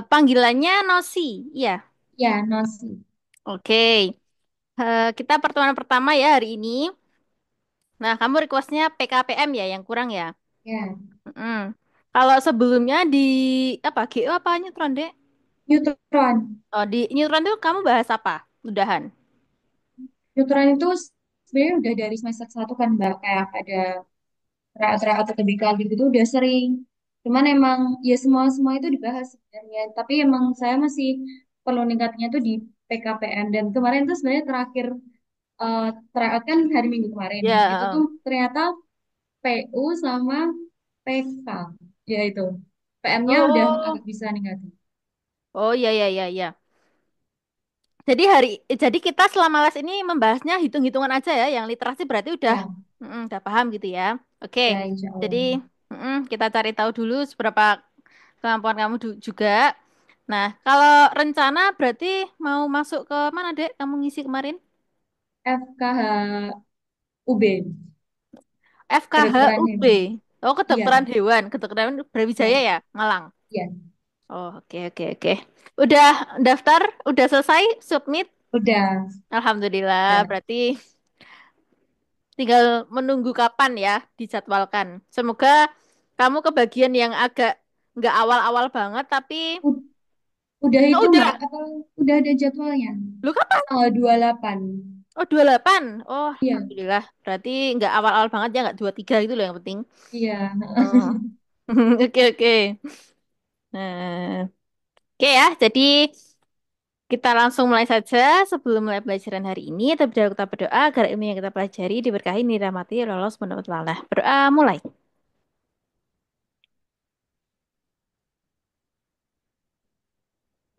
Panggilannya Nosi. Iya. Ya, nasi. Oke. Kita pertemuan pertama ya hari ini. Nah, kamu requestnya PKPM ya yang kurang ya. Ya, Mm. Kalau sebelumnya di apa GO apa Neutron dek? neutron. Oh di Neutron tuh kamu bahas apa? Udahan. Neutron itu sebenarnya udah dari semester satu kan, Mbak. Kayak ada teriak-teriak atau tebika gitu udah sering. Cuman emang ya semua itu dibahas sebenarnya. Tapi emang saya masih perlu ningkatnya tuh di PKPM. Dan kemarin tuh sebenarnya terakhir eh tryout kan hari Minggu kemarin. Itu Ya. tuh ternyata PU sama PK. Ya itu. PM-nya udah Oh. agak bisa ningkatin. Oh ya ya ya ya. Jadi kita selama les ini membahasnya hitung-hitungan aja ya. Yang literasi berarti Ya, udah paham gitu ya. Oke. ya insya Jadi Allah. kita cari tahu dulu seberapa kemampuan kamu juga. Nah, kalau rencana berarti mau masuk ke mana, Dek? Kamu ngisi kemarin? FKH UB. FKH Kedokteran UB. hewan. Oh, Iya, kedokteran hewan, kedokteran Brawijaya ya, ya, Malang. ya. Oh, oke oke oke. Udah daftar? Udah selesai submit? Udah, Alhamdulillah. udah. Berarti tinggal menunggu kapan ya dijadwalkan. Semoga kamu kebagian yang agak nggak awal-awal banget, tapi U- Udah oh, itu Mbak, udah. apa udah ada jadwalnya? Lu kapan? Tanggal 28. Oh, 28. Oh, Iya, Alhamdulillah. Berarti nggak awal-awal banget ya, nggak 23 gitu loh yang penting. iya. Oh. Oke, oke. Nah, oke ya. Jadi kita langsung mulai saja. Sebelum mulai pelajaran hari ini, terlebih dahulu kita berdoa agar ilmu yang kita pelajari diberkahi, dirahmati, lolos menurut Allah. Berdoa mulai.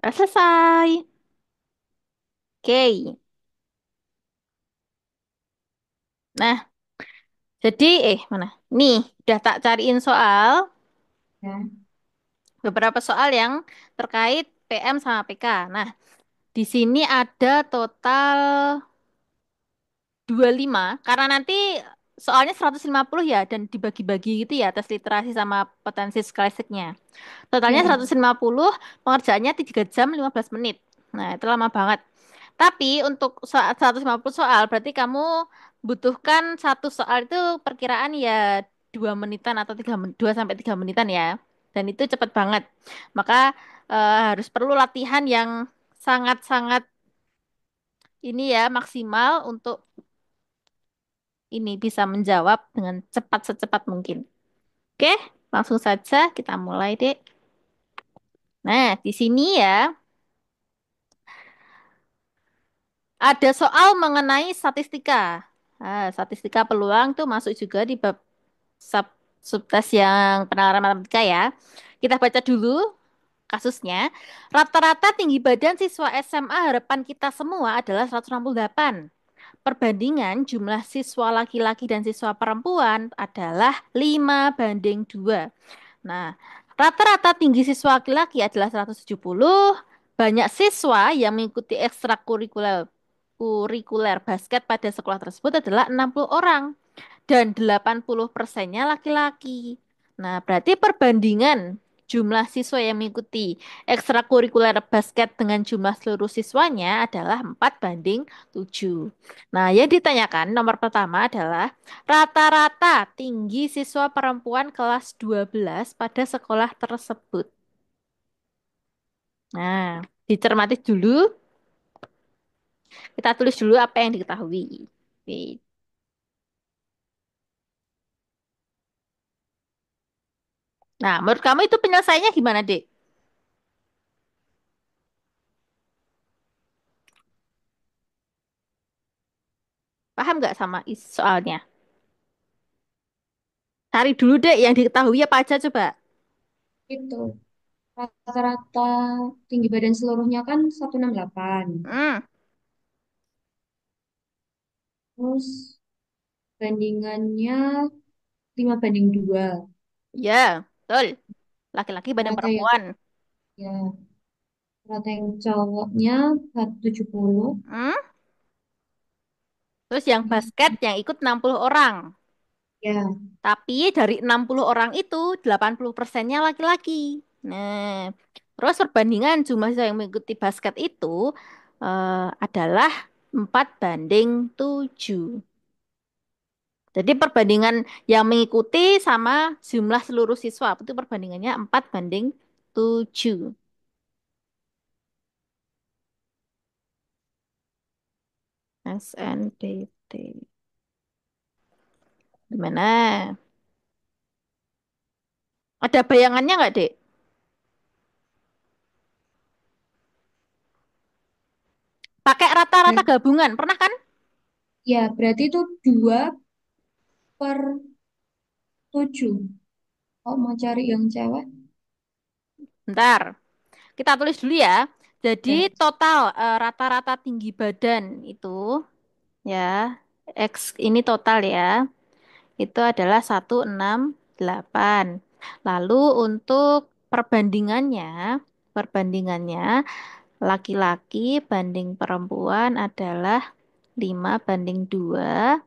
Selesai. Oke. Nah, jadi mana? Nih, udah tak cariin soal, Ya, beberapa soal yang terkait PM sama PK. Nah, di sini ada total 25 karena nanti soalnya 150 ya dan dibagi-bagi gitu ya tes literasi sama potensi skolastiknya. Totalnya ya. 150, pengerjaannya 3 jam 15 menit. Nah, itu lama banget. Tapi untuk 150 soal berarti kamu butuhkan satu soal itu perkiraan ya 2 menitan atau 2 sampai 3 menitan ya. Dan itu cepet banget. Maka harus perlu latihan yang sangat-sangat ini ya maksimal untuk ini bisa menjawab dengan cepat secepat mungkin. Oke, langsung saja kita mulai deh. Nah, di sini ya ada soal mengenai statistika. Nah, statistika peluang tuh masuk juga di bab sub subtes yang penalaran matematika ya. Kita baca dulu kasusnya. Rata-rata tinggi badan siswa SMA harapan kita semua adalah 168. Perbandingan jumlah siswa laki-laki dan siswa perempuan adalah 5:2. Nah, rata-rata tinggi siswa laki-laki adalah 170. Banyak siswa yang mengikuti ekstrakurikuler kurikuler basket pada sekolah tersebut adalah 60 orang dan 80%-nya laki-laki. Nah, berarti perbandingan jumlah siswa yang mengikuti ekstrakurikuler basket dengan jumlah seluruh siswanya adalah 4:7. Nah, yang ditanyakan nomor pertama adalah rata-rata tinggi siswa perempuan kelas 12 pada sekolah tersebut. Nah, dicermati dulu, kita tulis dulu apa yang diketahui. Oke. Nah, menurut kamu itu penyelesaiannya gimana, Dek? Paham nggak sama soalnya? Cari dulu deh yang diketahui apa aja coba. Itu rata-rata tinggi badan seluruhnya kan 168. Hmm, Terus bandingannya 5:2. ya, betul. Laki-laki badan Rata yang perempuan. ya rata yang cowoknya 170. Hmm, terus yang Hmm, basket yang ikut 60 orang. ya, Tapi dari 60 orang itu 80%-nya laki-laki. Nah, Terus perbandingan jumlah siswa yang mengikuti basket itu adalah 4:7. Jadi perbandingan yang mengikuti sama jumlah seluruh siswa itu perbandingannya 4:7. SNBT. Gimana? Ada bayangannya nggak, Dek? Pakai rata-rata Ber- gabungan, pernah kan? Ya, berarti itu 2/7. Oh, mau cari yang cewek? Bentar, kita tulis dulu ya. Jadi Ya, total rata-rata tinggi badan itu ya, X ini total ya, itu adalah 168. Lalu untuk perbandingannya, perbandingannya laki-laki banding perempuan adalah 5:2.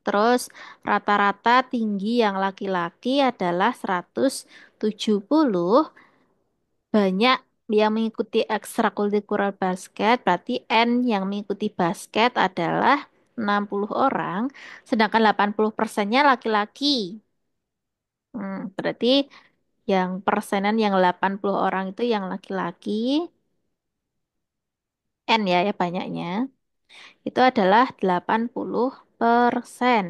Terus rata-rata tinggi yang laki-laki adalah 170. Banyak yang mengikuti ekstrakurikuler basket, berarti N yang mengikuti basket adalah 60 orang, sedangkan 80%-nya laki-laki. Berarti yang persenan yang 80 orang itu yang laki-laki, N ya, ya banyaknya, itu adalah 80%.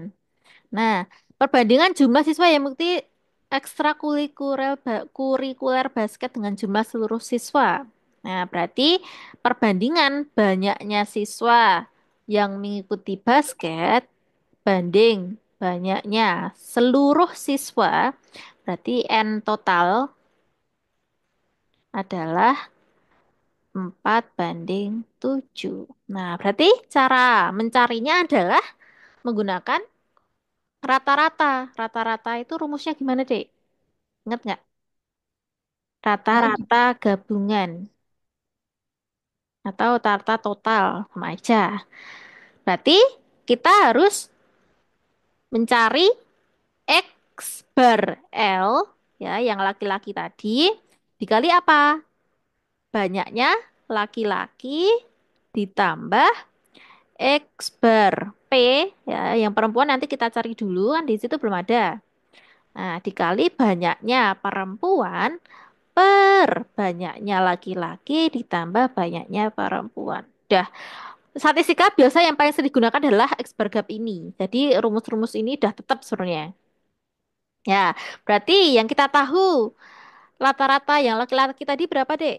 Nah, perbandingan jumlah siswa yang mengikuti kurikuler basket dengan jumlah seluruh siswa. Nah, berarti perbandingan banyaknya siswa yang mengikuti basket banding banyaknya seluruh siswa, berarti N total adalah 4:7. Nah, berarti cara mencarinya adalah menggunakan rata-rata. Rata-rata itu rumusnya gimana, Dek? Ingat nggak? tahu di Rata-rata gabungan atau rata total sama aja. Berarti kita harus mencari X bar L ya yang laki-laki tadi dikali apa? Banyaknya laki-laki ditambah X bar P ya yang perempuan nanti kita cari dulu kan di situ belum ada. Nah, dikali banyaknya perempuan per banyaknya laki-laki ditambah banyaknya perempuan. Dah, statistika biasa yang paling sering digunakan adalah X bar gap ini. Jadi rumus-rumus ini udah tetap sebenarnya. Ya, berarti yang kita tahu rata-rata yang laki-laki tadi berapa, Dek?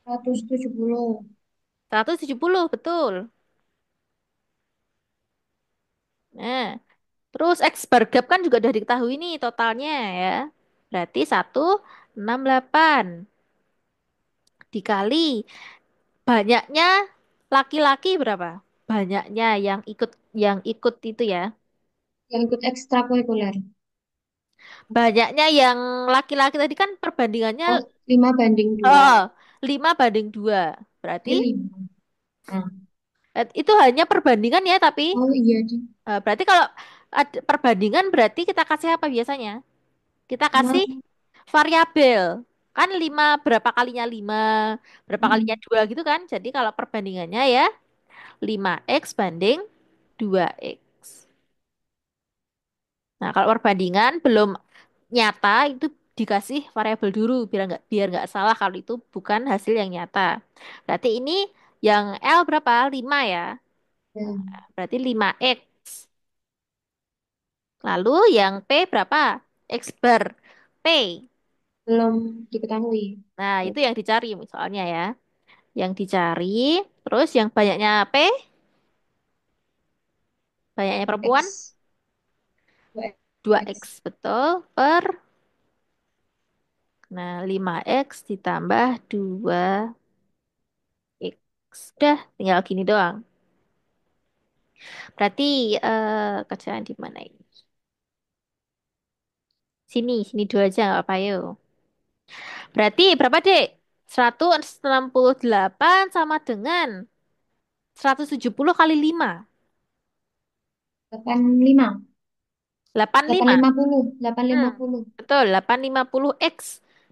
170. 170, betul. Nah, terus X bar gap kan juga udah diketahui nih totalnya ya. Berarti 168 dikali banyaknya laki-laki berapa? Banyaknya yang ikut itu ya. Yang ikut ekstrakurikuler. Banyaknya yang laki-laki tadi kan perbandingannya Oh, 5/2. oh, 5:2. Berarti Jadi 5. Nah. itu hanya perbandingan ya, tapi Oh iya, di berarti kalau ada perbandingan berarti kita kasih apa biasanya? Kita kasih 5. variabel. Kan 5 berapa kalinya 5, berapa kalinya Mm. 2 gitu kan. Jadi kalau perbandingannya ya 5x banding 2x. Nah, kalau perbandingan belum nyata itu dikasih variabel dulu biar nggak salah kalau itu bukan hasil yang nyata. Berarti ini yang L berapa? 5 ya. Ya, Berarti 5x. Lalu yang P berapa? X bar P. belum diketahui. Nah, itu yang dicari misalnya ya. Yang dicari, terus yang banyaknya P, banyaknya perempuan X, 2x, X. betul, per, nah 5x ditambah 2x. Udah, tinggal gini doang. Berarti kerjaan di mana ini? Sini dulu aja nggak apa-apa yuk. Berarti berapa, Dek? 168 sama dengan 170 kali 5. 85. 85. 850. Hmm, 850. betul, 850x.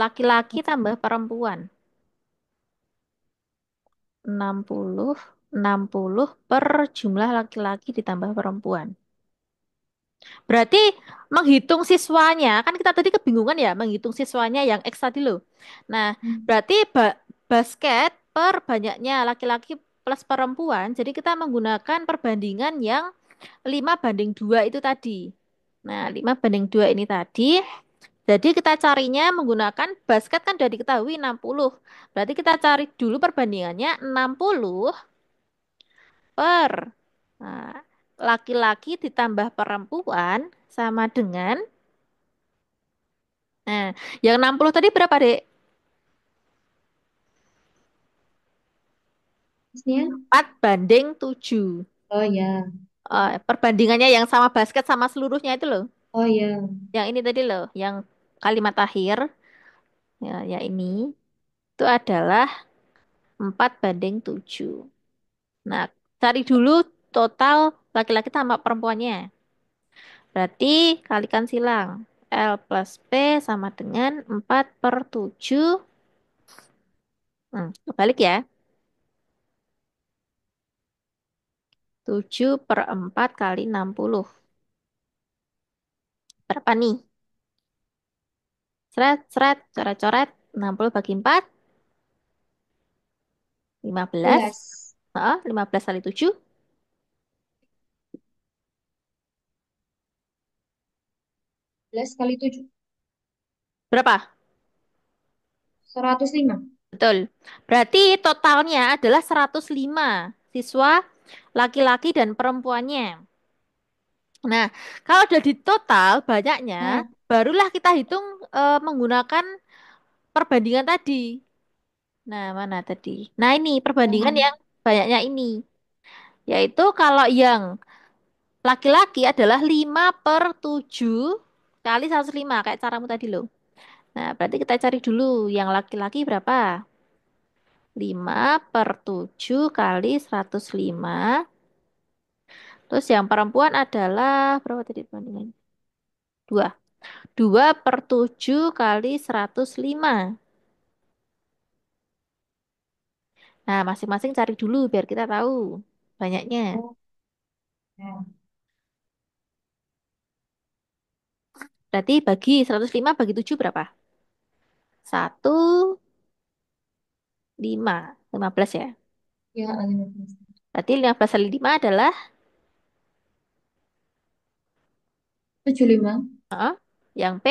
Laki-laki tambah perempuan. 60, 60 per jumlah laki-laki ditambah perempuan. Berarti menghitung siswanya, kan kita tadi kebingungan ya, menghitung siswanya yang X tadi loh. Nah, Hmm. berarti basket per banyaknya laki-laki plus perempuan, jadi kita menggunakan perbandingan yang 5:2 itu tadi. Nah, 5:2 ini tadi, jadi kita carinya menggunakan basket kan sudah diketahui 60. Berarti kita cari dulu perbandingannya 60 per nah, laki-laki ditambah perempuan sama dengan nah, yang 60 tadi berapa, Dek? Maksudnya? 4:7. Oh ya, Perbandingannya yang sama basket sama seluruhnya itu loh. oh ya. Yang ini tadi loh, yang kalimat akhir, ya, ya ini, itu adalah 4:7. Nah, cari dulu total laki-laki sama perempuannya. Berarti kalikan silang. L plus P sama dengan 4/7. Kebalik ya. 7/4 kali 60. Berapa nih? Seret, seret, coret-coret. 60 bagi 4, 15. 11. 15 kali 7. 11 kali 7. Berapa? 105. Betul. Berarti totalnya adalah 105 siswa laki-laki dan perempuannya. Nah, kalau udah di total banyaknya, Nah, barulah kita hitung menggunakan perbandingan tadi. Nah, mana tadi? Nah, ini perbandingan yang yang banyaknya ini. Yaitu kalau yang laki-laki adalah 5/7 kali 105 kayak caramu tadi loh. Nah, berarti kita cari dulu yang laki-laki berapa? 5/7 kali 105. Terus yang perempuan adalah berapa tadi perbandingannya? 2. 2/7 kali 105. Nah, masing-masing cari dulu biar kita tahu banyaknya. oh, ya. Berarti bagi 105 bagi 7 berapa? 1, 5. 15 ya. Ya, 15. Berarti 15 kali 5 adalah 75. Heeh, yang P,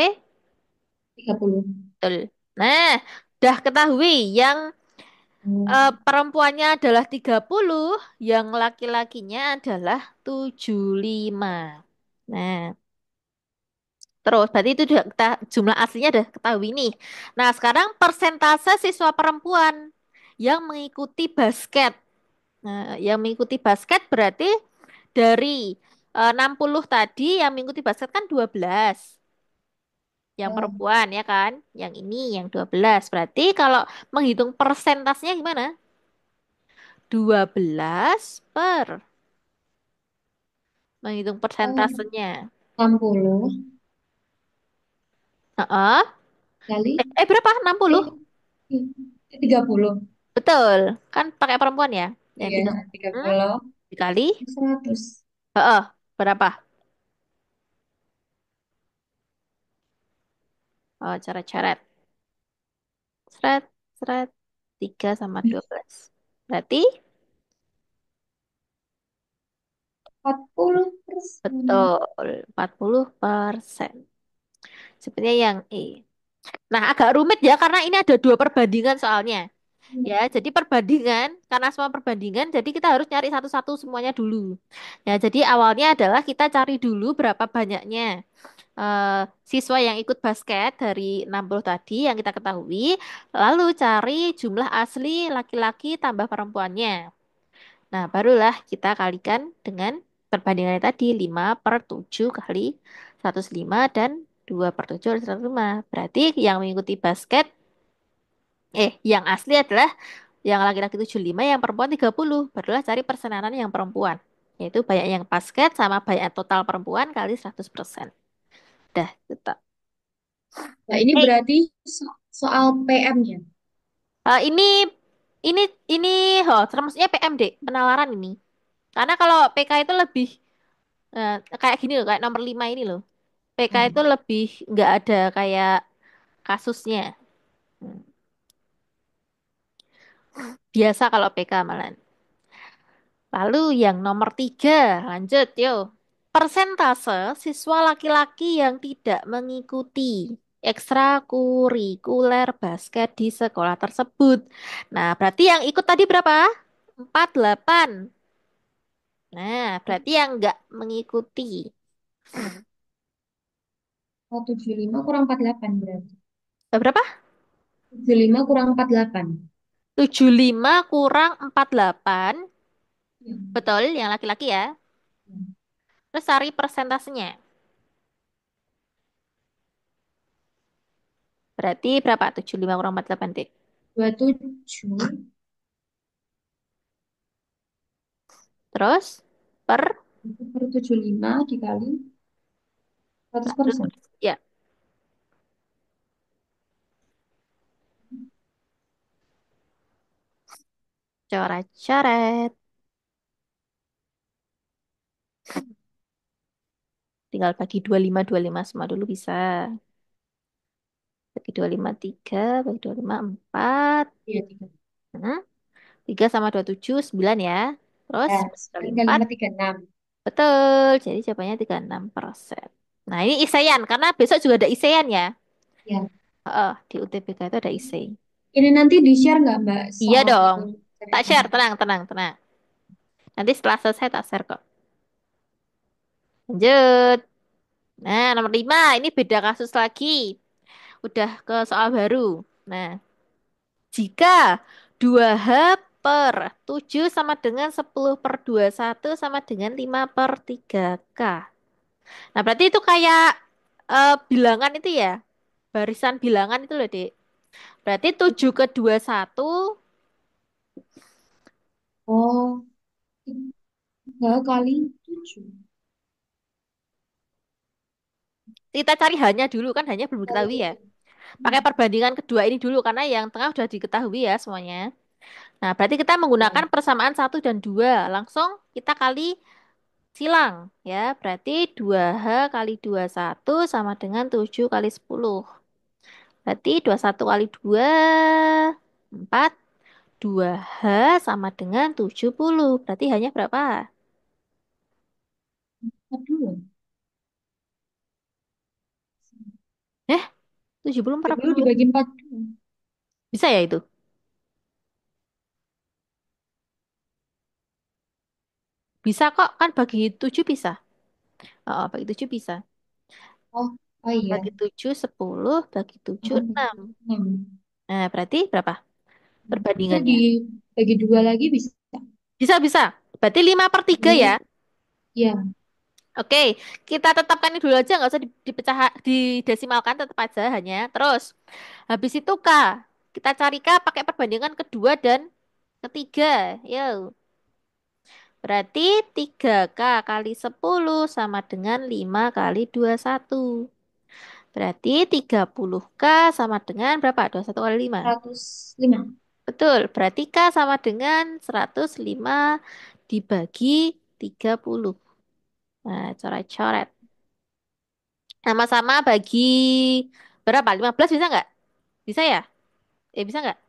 30. betul. Nah, udah ketahui yang Oh, perempuannya adalah 30, yang laki-lakinya adalah 75. Nah, terus berarti itu udah kita jumlah aslinya udah ketahui nih. Nah, sekarang persentase siswa perempuan yang mengikuti basket. Nah, yang mengikuti basket berarti dari 60 tadi yang mengikuti basket kan 12. Yang oh, perempuan ya kan? Yang ini yang 12. Berarti kalau menghitung persentasenya gimana? 12 per menghitung oh, persentasenya. 60 Heeh. kali Berapa? 60. eh 30. Betul. Kan pakai perempuan ya? Yang Iya, tiga. tiga Hmm? puluh Dikali. 100. Heeh. Berapa? Oh, coret-coret. Seret, seret. 3/12. Berarti 40%. betul. 40%. Sepertinya yang E. Nah, agak rumit ya karena ini ada dua perbandingan soalnya. Ya, jadi perbandingan, karena semua perbandingan, jadi kita harus nyari satu-satu semuanya dulu. Ya, jadi awalnya adalah kita cari dulu berapa banyaknya siswa yang ikut basket dari 60 tadi yang kita ketahui, lalu cari jumlah asli laki-laki tambah perempuannya. Nah, barulah kita kalikan dengan perbandingannya tadi 5/7 kali 105 dan 2/7 kali 105. Berarti yang mengikuti basket, yang asli adalah yang laki-laki 75, yang perempuan 30. Barulah cari persenanan yang perempuan. Yaitu banyak yang basket sama banyak total perempuan kali 100%. Dah, tetap. Nah, ini Nih, berarti soal PM-nya. Eh, ini ini termasuknya PMD penalaran ini. Karena kalau PK itu lebih kayak gini loh, kayak nomor 5 ini loh. PK Nah, itu lebih nggak ada kayak kasusnya. Hmm. Biasa kalau PK malah. Lalu yang nomor 3, lanjut yuk. Persentase siswa laki-laki yang tidak mengikuti ekstrakurikuler basket di sekolah tersebut. Nah, berarti yang ikut tadi berapa? 48. Nah, berarti yang nggak mengikuti. 75 kurang 48 berarti. Berapa? 75 kurang 48. 75 kurang 48. Iya. Betul, yang laki-laki ya. Terus cari persentasenya. Berarti berapa? 75 kurang 48, Dik. 27 Terus per itu per 75 dikali 100%. 100. Ya, coret-coret. Tinggal bagi 25 semua dulu bisa. Bagi 25 3, bagi 25 4. Iya, 3. 3 sama 27, 9 ya. Terus Ya, bagi kali 9 kali 4. 5, 36. Betul. Jadi jawabannya 36%. Nah, ini iseyan. Karena besok juga ada iseyan ya. Ya. Di UTBK itu ada isei. Ini nanti di-share nggak, Mbak, Iya soal dong. Tak ceritanya? share. Tenang, tenang, tenang. Nanti setelah selesai tak share kok. Lanjut. Nah, nomor 5. Ini beda kasus lagi. Udah ke soal baru. Nah, jika 2H per 7 sama dengan 10 per 21 sama dengan 5 per 3K. Nah, berarti itu kayak bilangan itu ya. Barisan bilangan itu loh, Dek. Berarti 7 ke 21, Oh, 3 kali 7. kita cari hanya dulu kan hanya belum Kali diketahui ya. 7. Pakai perbandingan kedua ini dulu karena yang tengah udah diketahui ya semuanya. Nah, berarti kita menggunakan Ya. persamaan 1 dan 2. Langsung kita kali silang ya. Berarti 2H kali 21 sama dengan 7 kali 10. Berarti 21 kali 2 4. 2H sama dengan 70. Berarti hanya berapa? Aduh. Eh, 74 apa 70 dua? dibagi 4. Bisa ya itu? Bisa kok, kan bagi 7 bisa. Oh, bagi 7 bisa. Oh, oh iya. Bagi 7 10, bagi 7 6. 6. Nah, berarti berapa Itu perbandingannya? dibagi 2 lagi bisa. Bisa, bisa. Berarti 5 per 3 ya. Jadi, ya, Oke, kita tetapkan ini dulu aja, nggak usah dipecah, didesimalkan, tetap aja hanya. Terus, habis itu K. Kita cari K pakai perbandingan kedua dan ketiga. Yo. Berarti 3K kali 10 sama dengan 5 kali 21. Berarti 30K sama dengan berapa? 21 kali 5. 105. Betul, berarti K sama dengan 105 dibagi 30. Nah, coret-coret. Sama-sama bagi berapa? 15 bisa nggak? Bisa ya? Bisa nggak?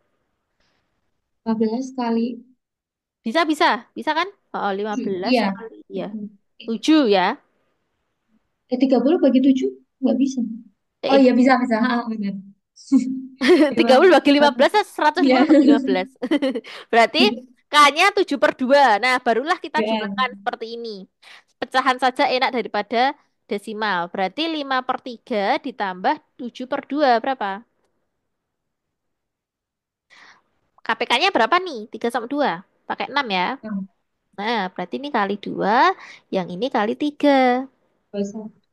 15 kali. Bisa, bisa. Bisa kan? Oh, 15 Iya. kali ya. 7 ya. 30 bagi 7 nggak bisa. Oh Eh, iya, bisa, bisa. Benar. 30 Lima. bagi 15 seratus Iya. sepuluh bagi 15. Berarti K-nya 7 per 2. Nah, barulah kita Ya. jumlahkan seperti ini. Pecahan saja enak daripada desimal. Berarti 5 per 3 ditambah 7 per 2. Berapa? KPK-nya berapa nih? 3 sama 2. Pakai 6 ya. Nah, Nah, berarti ini kali 2. Yang ini kali 3.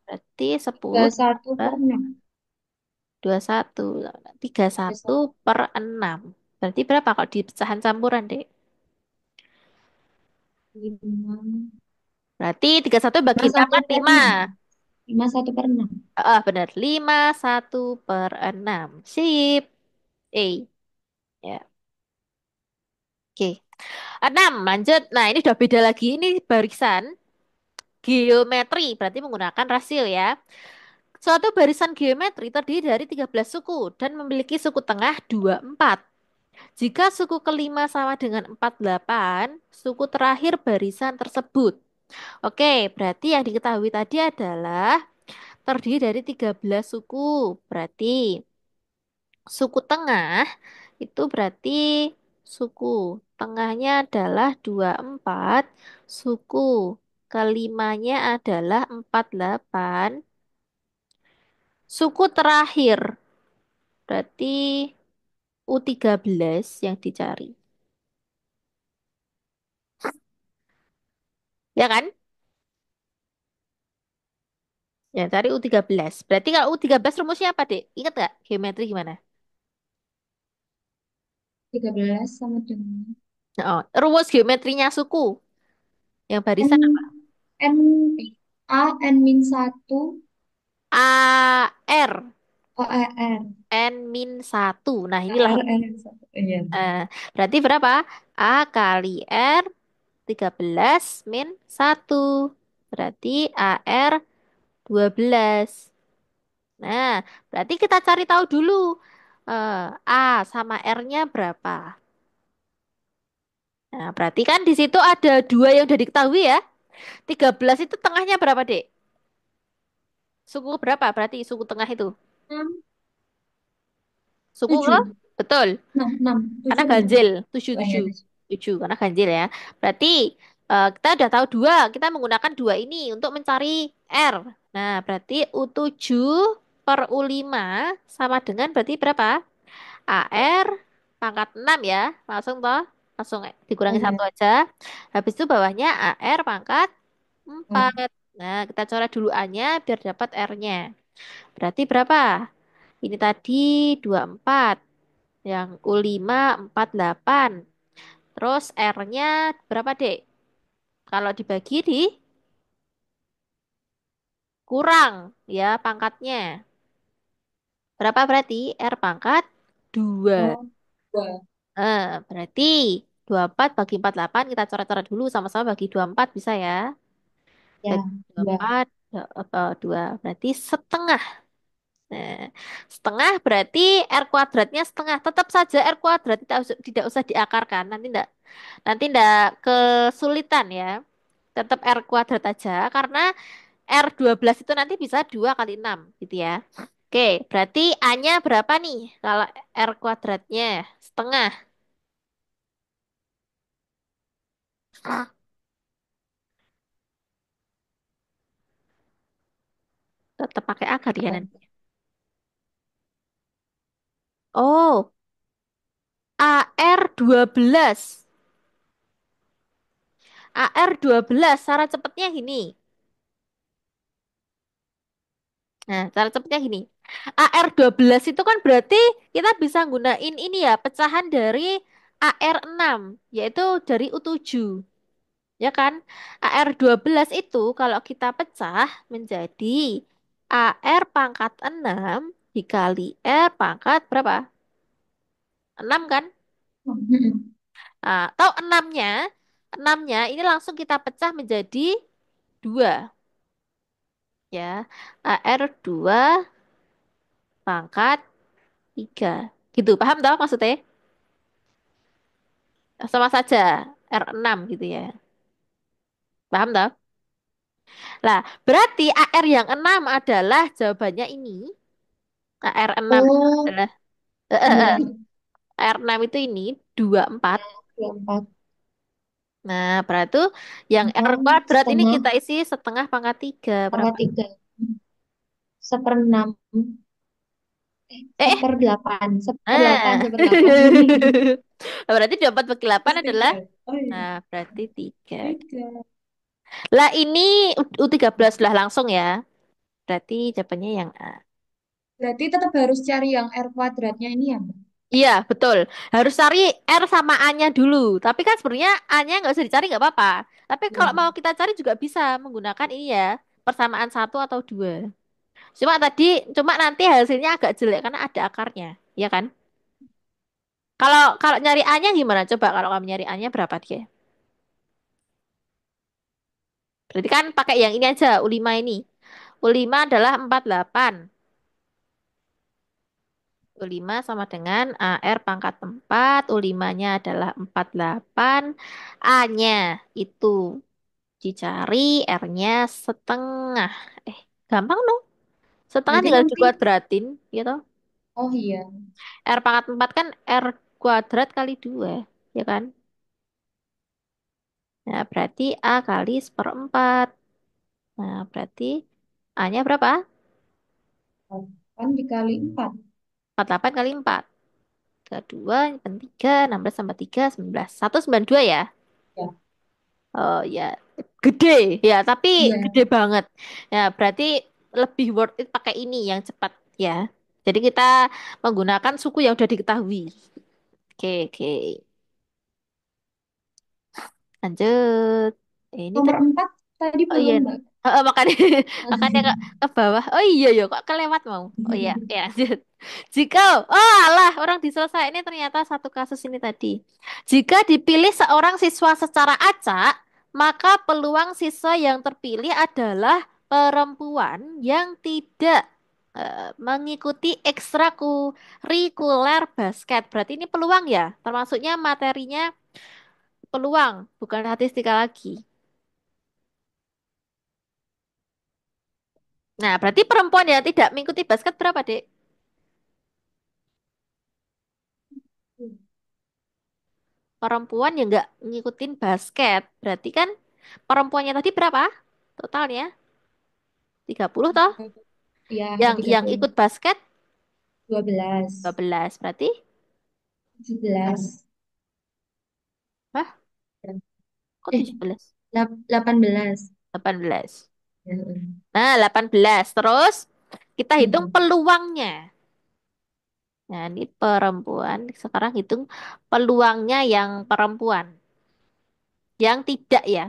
Berarti 10 31 tambah per 6. 21. 31 31. per 6. Berarti berapa kalau di pecahan campuran, Dek? 5. Berarti 31 bagi 6 1 kan per 5. 6. 1 per 6. Benar. 5 1 per 6. Sip. E. Ya, oke. Enam, lanjut. Nah, ini udah beda lagi. Ini barisan geometri, berarti menggunakan rasio ya. Suatu barisan geometri terdiri dari 13 suku dan memiliki suku tengah 24. Jika suku kelima sama dengan 48, suku terakhir barisan tersebut. Oke, berarti yang diketahui tadi adalah terdiri dari 13 suku. Berarti suku tengah itu berarti suku tengahnya adalah 24, suku kelimanya adalah 48, suku terakhir berarti U13 yang dicari. Ya kan? Ya, cari U13. Berarti kalau U13 rumusnya apa, Dek? Ingat gak? Geometri gimana? 13 sama dengan Oh, rumus geometrinya suku. Yang N, barisan apa? N, A, N min 1, A, R. O, E, R. N min 1. Nah, A, inilah R, rumus. N min 1. Iya. Berarti berapa? A kali R 13 min 1. Berarti AR 12. Nah, berarti kita cari tahu dulu. A sama R-nya berapa? Nah, berarti kan di situ ada dua yang udah diketahui ya. 13 itu tengahnya berapa, Dek? Suku berapa berarti suku tengah itu? 6, Suku ke? 7. Betul. 6, 6. Karena 7 bukan? ganjil. Tujuh Oh iya, tujuh 7. tujuh karena ganjil ya. Berarti kita udah tahu dua. Kita menggunakan dua ini untuk mencari R. Nah, berarti U7 per U5 sama dengan berarti berapa? AR pangkat 6 ya. Langsung toh. Langsung Oh dikurangi satu iya. aja. Habis itu bawahnya AR pangkat Oh, 4. Nah, kita coret dulu A-nya biar dapat R-nya. Berarti berapa? Ini tadi 24. Yang U5 48. Terus R-nya berapa, Dek? Kalau dibagi di kurang ya pangkatnya. Berapa berarti? R pangkat 2. oh, dua. Berarti 24 bagi 48 kita coret-coret dulu sama-sama bagi 24 bisa ya. Ya, Bagi dua. 24 2 berarti setengah. Nah, setengah berarti R kuadratnya setengah. Tetap saja R kuadrat tidak usah diakarkan. Nanti ndak kesulitan ya. Tetap R kuadrat aja karena R12 itu nanti bisa 2 kali 6 gitu ya. Oke, berarti A-nya berapa nih? Kalau R kuadratnya setengah. Tetap pakai akar ya Oh, nanti. Oh, AR12. AR12 cara cepetnya gini. Nah, cara cepetnya gini. AR12 itu kan berarti kita bisa gunain ini ya, pecahan dari AR6, yaitu dari U7. Ya kan? AR12 itu kalau kita pecah menjadi AR pangkat 6 dikali R pangkat berapa? 6 kan? mm-mm. Nah, tahu enamnya? Enamnya ini langsung kita pecah menjadi 2 ya. AR2 pangkat 3. Gitu, paham toh maksudnya? Sama saja R6 gitu ya. Paham toh? Lah, berarti AR yang 6 adalah jawabannya ini. AR6 Oh, adalah iya. R6 itu ini 24. Ya, 24. Nah, berarti yang R Enam kuadrat ini setengah kita isi setengah pangkat 3. pangkat Berapa? 3. Seperenam. Eh, Seperdelapan. Seperdelapan. ah. Seperdelapan. Berarti 24 bagi 8 Terus adalah, 3. Oh iya. nah, berarti 3. 3. Lah, ini U13 lah langsung ya. Berarti jawabannya yang A. Berarti tetap harus cari yang R kuadratnya ini ya, Mbak? Iya, betul. Harus cari R sama A-nya dulu. Tapi kan sebenarnya A-nya nggak usah dicari, nggak apa-apa. Tapi kalau Iya. mau kita cari juga bisa menggunakan ini ya, persamaan satu atau dua. Cuma tadi, cuma nanti hasilnya agak jelek karena ada akarnya, ya kan? Kalau kalau nyari A-nya gimana? Coba kalau kamu nyari A-nya berapa dia? Berarti kan pakai yang ini aja, U5 ini. U5 adalah 48. U5 sama dengan AR pangkat 4. U5-nya adalah 48. A-nya itu dicari, R-nya setengah. Gampang dong. Setengah Berarti tinggal nanti, dikuadratin, gitu. oh iya, R pangkat 4 kan R kuadrat kali 2, ya kan? Nah, berarti A kali seperempat. Nah, berarti A-nya berapa? kan dikali 4. 48 kali 4. 32, 3, 16 tambah 3, 19. 192 ya? Ya, Oh ya, gede ya, tapi iya. gede banget. Ya, berarti lebih worth it pakai ini yang cepat ya. Jadi kita menggunakan suku yang udah diketahui. Oke, oke. Lanjut. Ini Nomor tadi. 4 tadi Oh iya. belum, Mbak. Makanya makanya ke bawah. Oh iya ya, kok kelewat mau. Oh iya, ya lanjut. Jika oh alah, orang diselesaikan ini ternyata satu kasus ini tadi. Jika dipilih seorang siswa secara acak, maka peluang siswa yang terpilih adalah perempuan yang tidak mengikuti ekstrakurikuler basket. Berarti ini peluang ya, termasuknya materinya peluang, bukan statistika lagi. Nah, berarti perempuan yang tidak mengikuti basket berapa, Dek? Perempuan yang nggak ngikutin basket. Berarti kan perempuannya tadi berapa? Totalnya 30 toh? Ya, Yang 30. ikut basket 12. 12. Berarti 17. hah? Kok Eh, 17? 18. 18. Ya, Nah, 18. Terus kita hitung mm. peluangnya. Nah, ini perempuan. Sekarang hitung peluangnya yang perempuan. Yang tidak ya.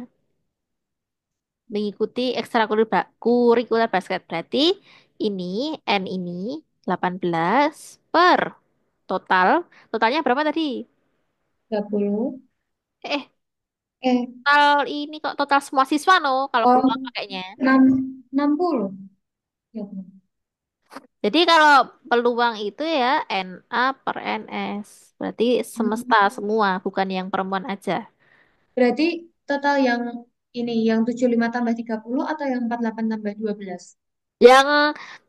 Mengikuti ekstrakurikuler basket. Berarti ini N ini 18 per total. Totalnya berapa tadi? 30. Eh, Eh, total ini kok total semua siswa no kalau oh, peluang pakainya. 60. Ya, Jadi kalau peluang itu ya NA per NS. Berarti semesta hmm. semua, bukan yang perempuan aja. Berarti total yang ini, yang 75 tambah 30 atau yang 48 tambah 12? Yang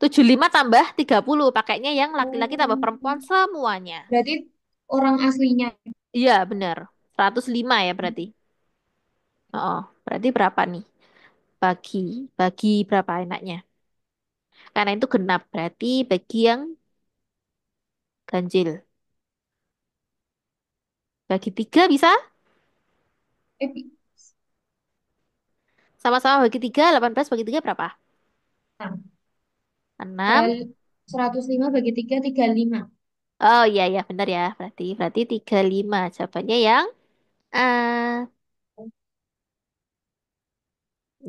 75 tambah 30 pakainya yang laki-laki tambah Oh, perempuan semuanya. berarti orang aslinya. Iya, benar. 105 ya berarti. Oh, berarti berapa nih? Bagi, bagi berapa enaknya? Karena itu genap, berarti bagi yang ganjil. Bagi 3 bisa? Eh, Sama-sama bagi 3, 18 bagi 3 berapa? nah, 6. 105 bagi 3, 35. Oh iya, iya benar ya. Berarti 35. Jawabannya yang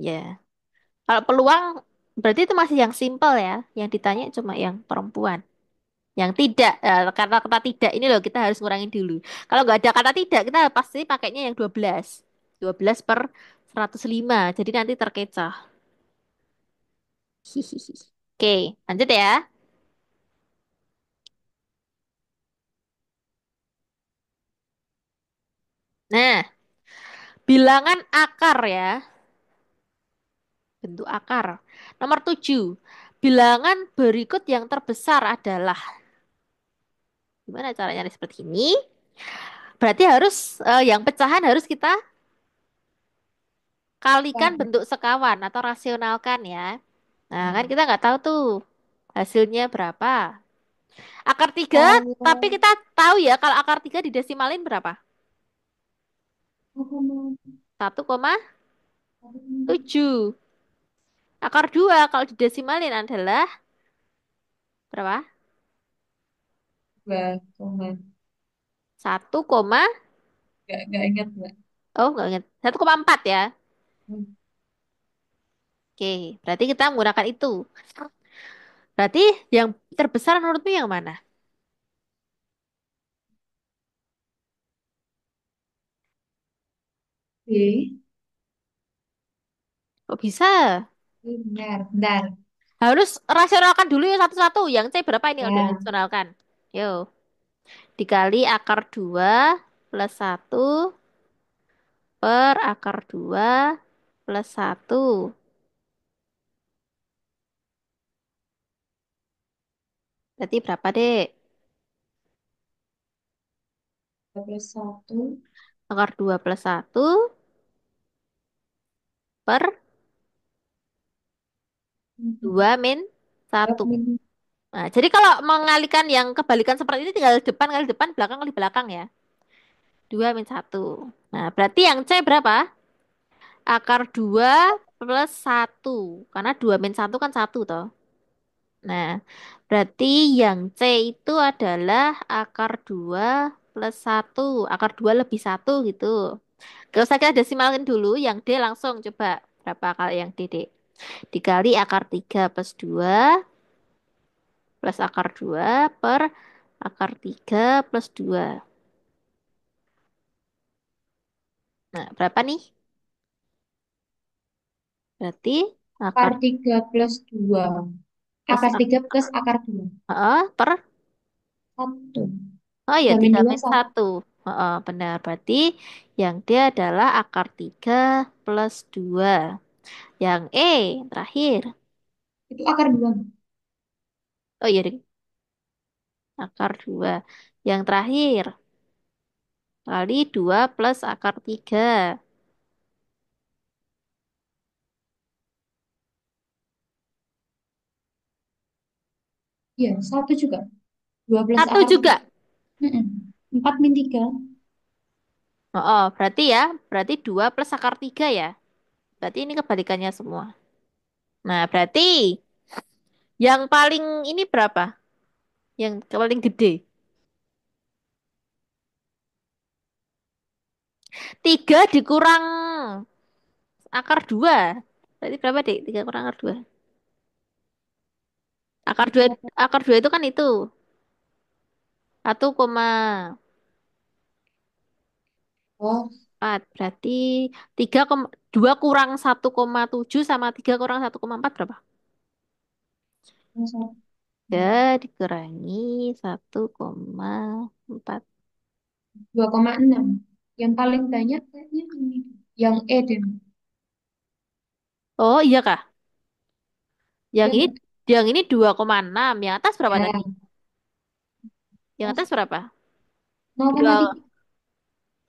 ya. Kalau peluang, berarti itu masih yang simple ya. Yang ditanya cuma yang perempuan. Yang tidak, karena kata tidak ini loh kita harus ngurangin dulu. Kalau nggak ada kata tidak, kita pasti pakainya yang 12. 12 per 105. Jadi nanti terkecoh. Hihihi. Oke, lanjut ya. Nah, bilangan akar ya. Bentuk akar. Nomor 7. Bilangan berikut yang terbesar adalah. Gimana caranya seperti ini? Berarti harus, yang pecahan harus kita kalikan Wah, bentuk sekawan atau rasionalkan ya. Nah, kan hmm. kita nggak tahu tuh hasilnya berapa. Akar 3, tapi Kalau kita tahu ya kalau akar 3 didesimalin berapa? aku mau 1,7. Akar 2 kalau didesimalin adalah berapa? 2, Satu koma, nggak ingat Mbak. oh nggak ingat. 1,4 ya. Hmm. Oke, berarti kita menggunakan itu. Berarti yang terbesar menurutmu yang mana? Kok bisa? Benar, benar. Harus rasionalkan dulu ya satu-satu. Yang C berapa ini kalau Ya, rasionalkan? Yo, dikali akar 2 plus satu per akar 2 plus satu. Berarti berapa, Dek? 21. Akar 2 plus satu per 2 min satu. Nah, jadi kalau mengalihkan yang kebalikan seperti ini tinggal depan kali depan, belakang kali belakang ya. 2 min satu. Nah, berarti yang C berapa? Akar 2 plus satu. Karena 2 min satu kan satu toh. Nah, berarti yang C itu adalah akar 2 plus satu. Akar 2 lebih satu gitu. Gak usah kita desimalin dulu. Yang D langsung coba. Berapa kali yang D, Dek? Dikali akar 3 plus 2 plus akar 2 per akar 3 plus 2. Nah, berapa nih? Berarti Akar akar 3 plus 2. plus Akar 3 plus akar 2. per 1. oh ya 3 min 3 2, min 1. satu. Benar. Berarti yang D adalah akar 3 plus 2. Yang E terakhir. Itu akar 2. Oh iya, Ding. Akar 2. Yang terakhir kali 2 plus akar 3. Iya, 1 juga. 2 plus Satu akar 3. juga. 4 min 3. Berarti ya, berarti 2 plus akar 3 ya. Berarti ini kebalikannya semua. Nah, berarti yang paling ini berapa? Yang paling gede. 3 dikurang akar 2. Berarti berapa, Dek? 3 kurang akar 2. Akar 2, 3. akar 2 itu kan itu. Oh, 1,4. Berarti 2 kurang 1,7 sama 3 kurang 1,4 berapa? satu. Ya, dikurangi 1,4. 2,6. Yang paling banyak kayaknya ini. Yang E deh. Oh, iya kah? Yang Iya, ini Mbak. yang ini 2,6. Yang atas berapa tadi? Ya, Yang pas atas berapa? 2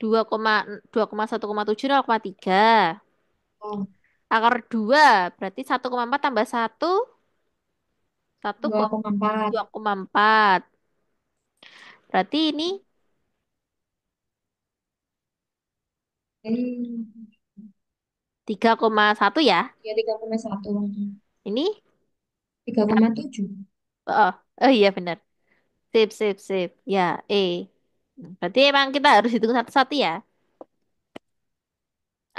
0,3. 2,1,7 0,3. Oh, Akar 2 berarti 1,4 tambah 1 2,4. 2,4. Berarti ini Eh, 3,1 ya. ya 3,1. Ini 3,7. oh, oh iya benar. Sip, sip, sip. Ya, E. Berarti emang kita harus hitung satu-satu ya.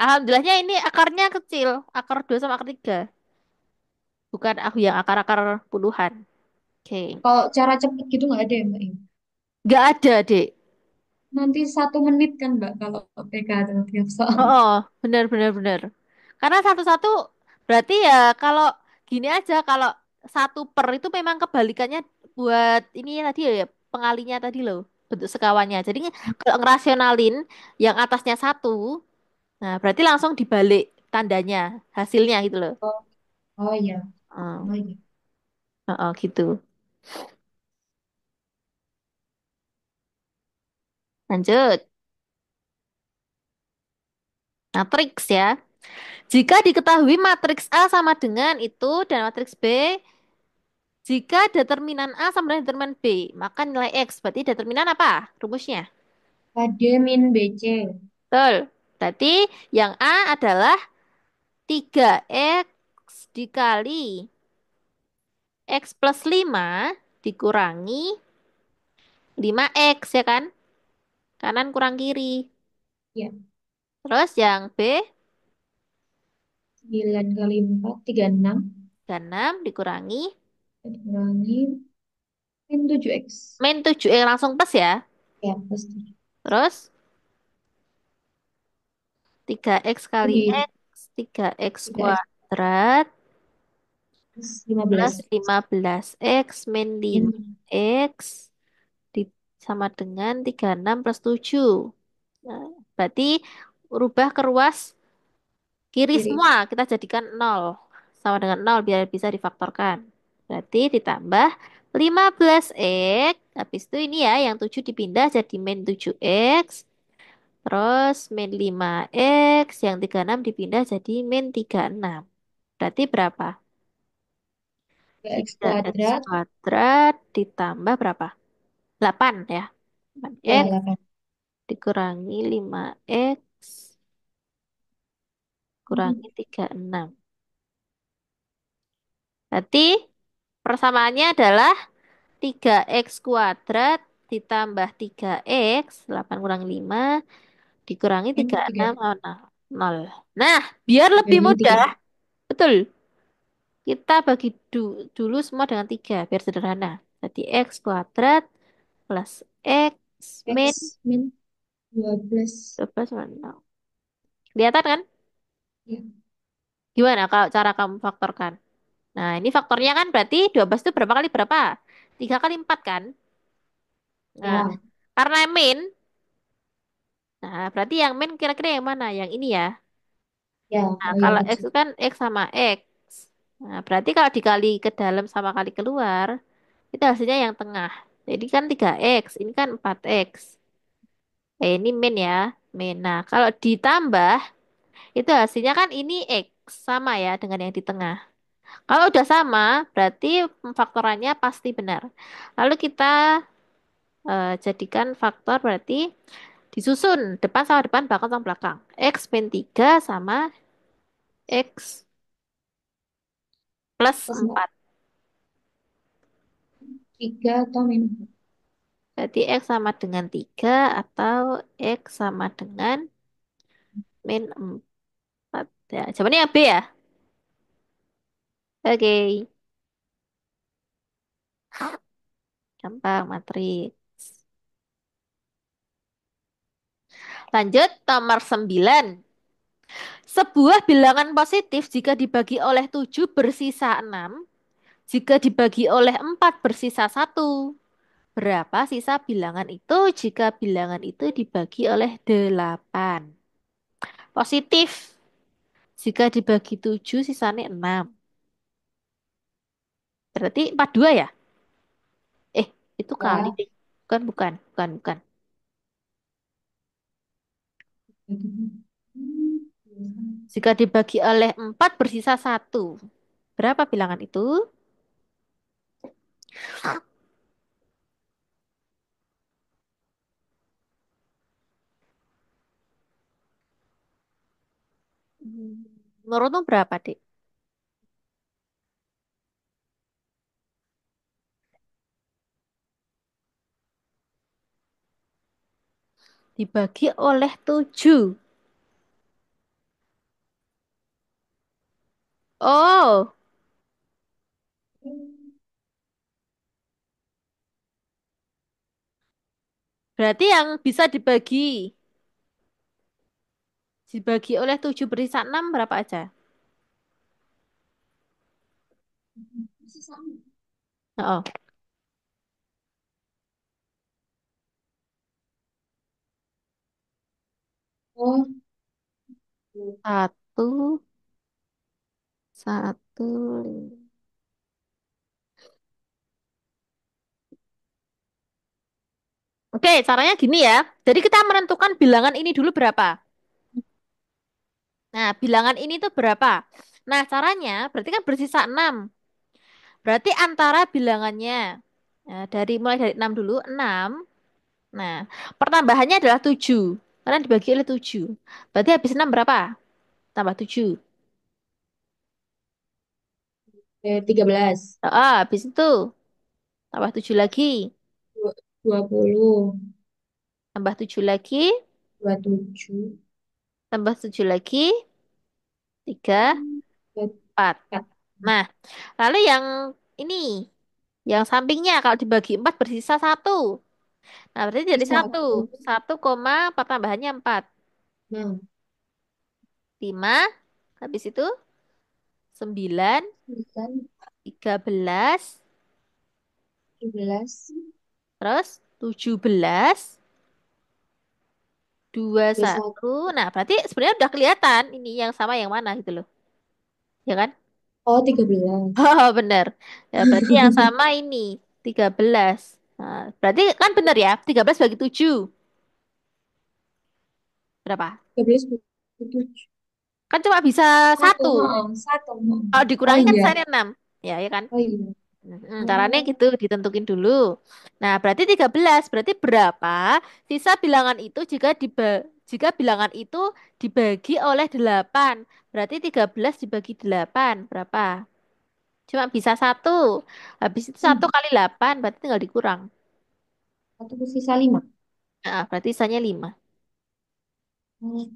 Alhamdulillahnya ini akarnya kecil. Akar 2 sama akar 3. Bukan aku yang akar-akar puluhan. Oke. Kalau cara cepet gitu nggak ada ya Mbak? Ya? Nggak ada, Dek. Nanti 1 menit kan Mbak kalau PK atau tiap soal. Oh, benar, benar, benar. Karena satu-satu berarti ya kalau gini aja, kalau satu per itu memang kebalikannya buat ini tadi ya, pengalinya tadi loh, bentuk sekawannya. Jadi kalau ngerasionalin yang atasnya satu, nah berarti langsung dibalik tandanya, hasilnya gitu loh. Oh, oh iya. Oh, Oh iya. gitu. Lanjut. Matriks ya. Jika diketahui matriks A sama dengan itu dan matriks B, jika determinan A sama dengan determinan B, maka nilai X. Berarti determinan apa? Rumusnya. KD min BC. Betul. Berarti yang A adalah 3X dikali X plus 5 dikurangi 5X ya kan? Kanan kurang kiri. Ya, Terus yang B 9 kali 4, 36. 6 dikurangi Dikurangi min 7X. min 7X langsung plus ya. Ya, plus 7. Terus 3x kali Jadi x, 3x 3x kuadrat plus 15 plus 15x min min 5x di, sama dengan 36 plus 7. Nah, berarti rubah ke ruas kiri kiri. semua, kita jadikan 0. Sama dengan 0 biar bisa difaktorkan. Berarti ditambah 15x. Habis itu ini ya, yang 7 dipindah jadi min 7x. Terus min 5x, yang 36 dipindah jadi min 36. Berarti berapa? 3x 3x kuadrat kuadrat ditambah berapa? 8 ya. ya 8x 8. dikurangi 5x kurangi 36. Berarti persamaannya adalah 3x kuadrat ditambah 3x, 8 kurang 5, dikurangi Min 36 3 sama 0. Nah, biar lebih dibagi 3. mudah, betul. Kita bagi dulu semua dengan 3, biar sederhana. Jadi x kuadrat plus x min X min 12. 12 sama 0. Kelihatan kan? Ya, Gimana kalau cara kamu faktorkan? Nah, ini faktornya kan berarti 12 itu berapa kali berapa? 3 kali 4 kan? Nah, ya, karena min, nah berarti yang min kira-kira yang mana? Yang ini ya. ya. Nah, Oh ya, kalau X kecil. itu kan X sama X. Nah, berarti kalau dikali ke dalam sama kali keluar, itu hasilnya yang tengah. Jadi kan 3X, ini kan 4X. Ini min ya, min. Nah, kalau ditambah, itu hasilnya kan ini X, sama ya dengan yang di tengah. Kalau udah sama, berarti faktorannya pasti benar. Lalu kita jadikan faktor berarti disusun depan sama depan, belakang sama belakang. X min 3 sama X plus Plus 4. 4. 3 atau min 4. Berarti X sama dengan 3 atau X sama dengan min 4. Ya, jawabannya yang B ya. Oke, gampang matriks. Lanjut nomor 9. Sebuah bilangan positif jika dibagi oleh 7 bersisa 6, jika dibagi oleh 4 bersisa 1. Berapa sisa bilangan itu jika bilangan itu dibagi oleh 8? Positif. Jika dibagi 7 sisanya 6. Berarti 42 ya? Eh, itu kali Ya, deh. Bukan, bukan, bukan, bukan. Jika dibagi oleh 4 bersisa 1. Berapa bilangan itu? Menurutmu berapa, Dek? Dibagi oleh 7. Oh, berarti yang bisa dibagi oleh 7 bersisa 6 berapa aja? masih sama. Oh, Oh, satu, satu, lima. Oke, caranya gini ya. Jadi kita menentukan bilangan ini dulu berapa. Nah, bilangan ini tuh berapa? Nah, caranya berarti kan bersisa 6. Berarti antara bilangannya. Nah, mulai dari 6 dulu, 6. Nah, pertambahannya adalah 7. Karena dibagi oleh 7. Berarti habis 6 berapa? Tambah 7. 13. Ah, habis itu tambah 7 lagi. 20. Tambah 7 lagi. 27. Tambah 7 lagi. 3, 4. 4. Nah, lalu yang ini. Yang sampingnya kalau dibagi 4 bersisa 1. Nah, berarti jadi Sisa 1. aku. 1 koma 4 tambahannya 4. Nah, 5, habis itu 9, 9, 13, 17, terus 17, 21. 21. Nah, berarti sebenarnya udah kelihatan ini yang sama yang mana gitu loh. Ya kan? Oh, 13. Oh, bener. Ya, berarti yang sama ini 13. Nah, berarti kan bener ya, 13 bagi 7. Berapa? 13, 27. Kan cuma bisa Satu, satu. heeh, satu. Heeh. Kalau Oh dikurangi kan iya, sisanya 6. Ya kan? oh iya. Caranya Oh, gitu, ditentukin dulu. Nah, berarti 13. Berarti berapa sisa bilangan itu jika bilangan itu dibagi oleh 8. Berarti 13 dibagi 8. Berapa? Cuma bisa satu. Habis itu satu hmm. kali 8, berarti tinggal dikurang. Satu sisa 5. Nah, berarti sisanya 5. Oh,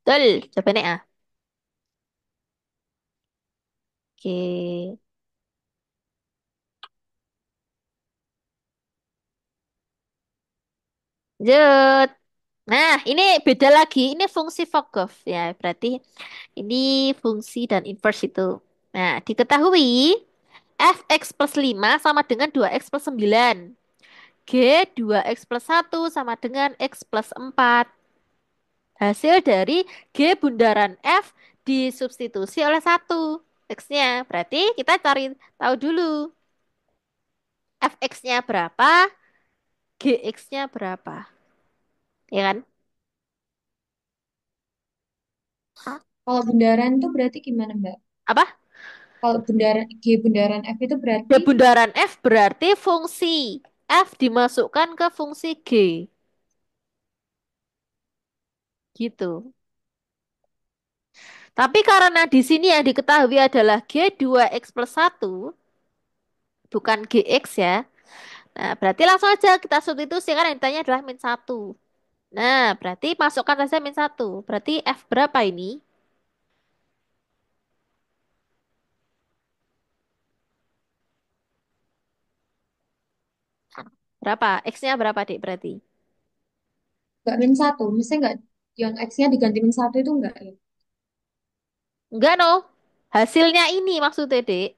Betul, jawabannya A. Oke. Lanjut. Nah, ini beda lagi. Ini fungsi Foggov ya. Berarti ini fungsi dan inverse itu. Nah, diketahui fx plus 5 sama dengan 2x plus 9. G 2x plus 1 sama dengan x plus 4. Hasil dari G bundaran F disubstitusi oleh 1. X-nya. Berarti kita cari tahu dulu. Fx-nya berapa, Gx-nya berapa. Ya kan? kalau bundaran itu berarti gimana, Mbak? Apa? Kalau bundaran G bundaran F itu Ya berarti bundaran F berarti fungsi F dimasukkan ke fungsi G. Gitu. Tapi karena di sini yang diketahui adalah G2X plus 1, bukan GX ya. Nah, berarti langsung aja kita substitusi kan yang ditanya adalah min 1. Nah, berarti masukkan saja min 1. Berarti F berapa ini? Berapa? X-nya berapa, Dik, berarti? nggak min satu. Mestinya nggak yang X-nya diganti min satu itu enggak ya? Enggak, no. Hasilnya ini maksudnya, Dik.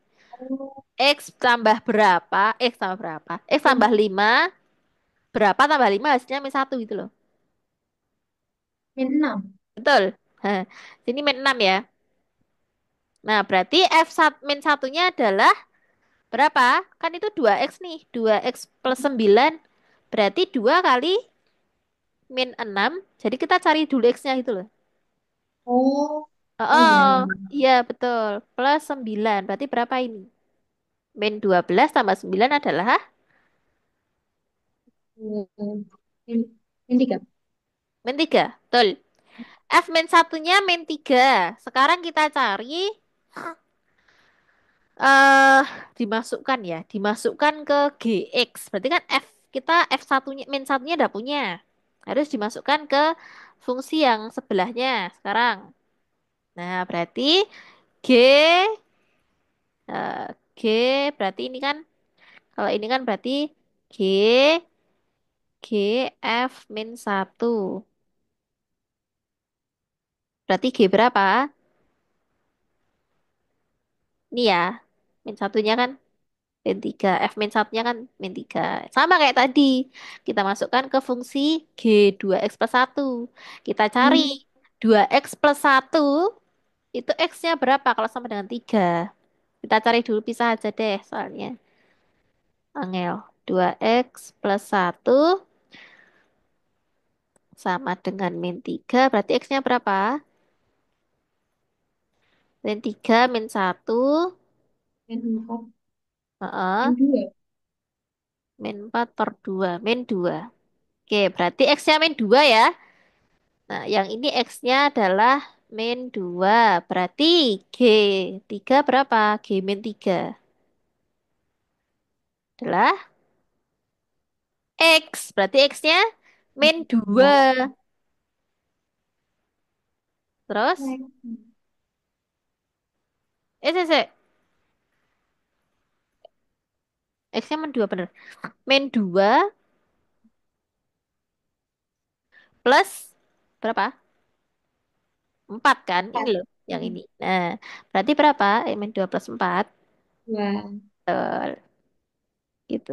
Oh, X tambah berapa? X tambah berapa? X tambah min, 5. Berapa tambah 5 hasilnya min 1 gitu loh. min 6. Betul. Hah, sini min 6 ya. Nah, berarti F min satunya adalah berapa? Kan itu 2x nih. 2x plus 9. Berarti 2 kali min 6. Jadi kita cari dulu x-nya itu loh. Oh, Oh, oh iya, oh, iya, iya. iya betul. Plus 9. Berarti berapa ini? Min 12 tambah 9 adalah Min, min 3. min 3. Betul. F min satunya min 3. Sekarang kita cari eh dimasukkan ya, dimasukkan ke GX. Berarti kan F kita F satunya min satunya udah punya. Harus dimasukkan ke fungsi yang sebelahnya sekarang. Nah, berarti G eh, G berarti ini kan kalau ini kan berarti G G F min satu. Berarti G berapa? Ini ya. Min satunya kan min 3. F min satunya kan min 3. Sama kayak tadi. Kita masukkan ke fungsi G2X plus 1. Kita cari Hmm. 2X plus 1 itu X-nya berapa kalau sama dengan 3. Kita cari dulu pisah aja deh soalnya. Angel. 2X plus 1 sama dengan min 3. Berarti X-nya berapa? Min 3 min 1. Min 4, Heeh. min 2. Min 4 per 2. Min 2. Oke, berarti X-nya min 2 ya. Nah, yang ini X-nya adalah min 2. Berarti G3 berapa? G min 3 adalah X. Berarti X-nya min 2. Terus, sih. X-nya min 2 bener. Min 2 plus berapa? 4 kan? Ini Empat. loh, yang ini. Mm, Nah, berarti berapa? Min 2 plus 4. dua. Betul, gitu.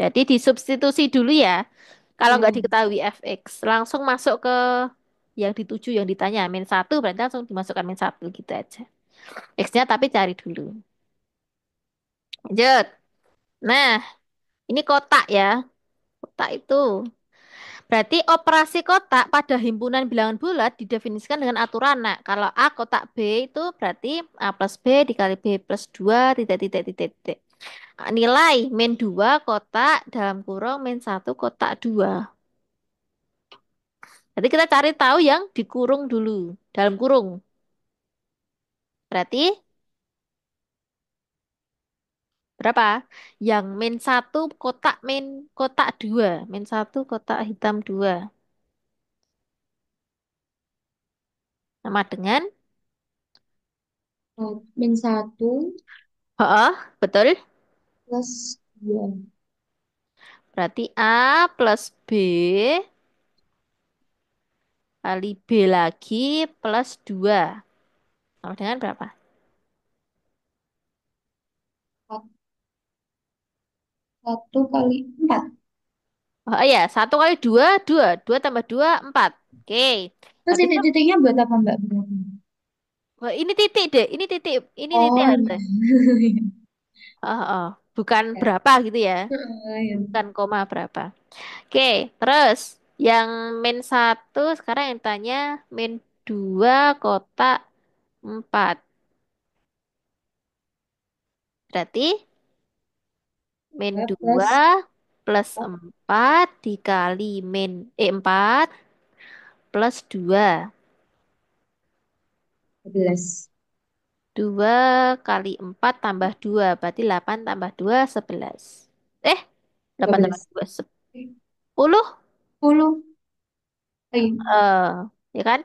Jadi disubstitusi dulu ya. Kalau nggak Ya. diketahui fx, langsung masuk ke yang dituju, yang ditanya. Min 1 berarti langsung dimasukkan min 1 gitu aja. X-nya tapi cari dulu. Lanjut. Nah, ini kotak ya. Kotak itu. Berarti operasi kotak pada himpunan bilangan bulat didefinisikan dengan aturan. Nah, kalau A kotak B itu berarti A plus B dikali B plus 2 titik titik titik titik. Nilai min 2 kotak dalam kurung min 1 kotak 2. Jadi kita cari tahu yang dikurung dulu. Dalam kurung. Berarti berapa? Yang min 1 kotak kotak 2. Min 1 kotak hitam 2. Sama dengan Min satu oh, betul. plus dua. Berarti A plus B kali B lagi plus 2. Sama dengan berapa? Satu kali empat. Oh iya, 1 kali 2, 2. 2 tambah 2, 4. Oke. Terus Habis itu, titik-titiknya buat apa Mbak? oh, ini titik deh. Ini titik Oh harusnya. iya. Oh, oh. Bukan Ya. berapa gitu ya. Ya. Bukan koma berapa. Oke, terus yang min 1 sekarang yang tanya min 2 kotak 4. Berarti min Dua 2 plus plus empat, 4 dikali 4 plus 2. 11. 2 kali 4 tambah 2. Berarti 8 tambah 2, 11. Eh, 8 tambah 12. 2, 10. 10. Ya kan?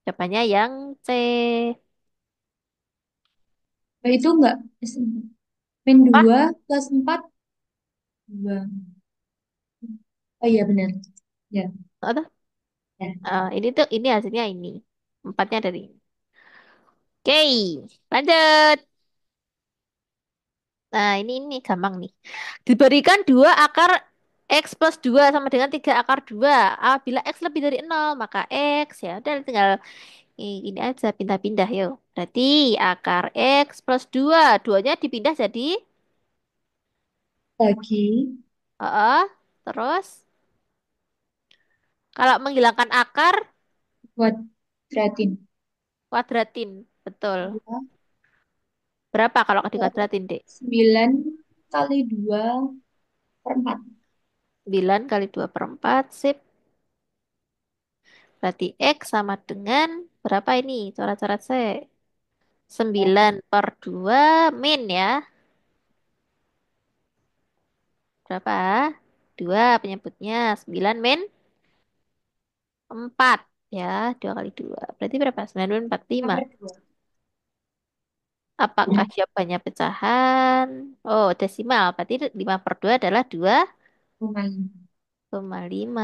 Jawabannya yang C. Nah, itu enggak. Min Apa? 2 plus 4 2. Oh iya benar. Ya. Apa? Ya. Ini tuh, ini hasilnya ini. Empatnya dari ini. Oke, lanjut. Nah, ini gampang nih. Diberikan 2 akar X plus 2 sama dengan 3 akar 2. Apabila X lebih dari 0, maka X ya udah tinggal ini aja pindah-pindah yuk. Berarti akar X plus 2. Duanya dipindah jadi Bagi heeh. Terus kalau menghilangkan akar buat gratin. kuadratin. Betul. 2 Berapa kalau per dikuadratin, Dek? 9 kali 2 per 4. 9 kali 2 per 4. Sip. Berarti X sama dengan berapa ini? Coret-coret saya. Ya. 9 per 2 min ya. Berapa? 2 penyebutnya. 9 min 4. Ya, 2 kali 2. Berarti berapa? 9 min 4, 5. Per 2. Apakah jawabannya pecahan? Oh, desimal. Berarti 5 per 2 adalah 2,5.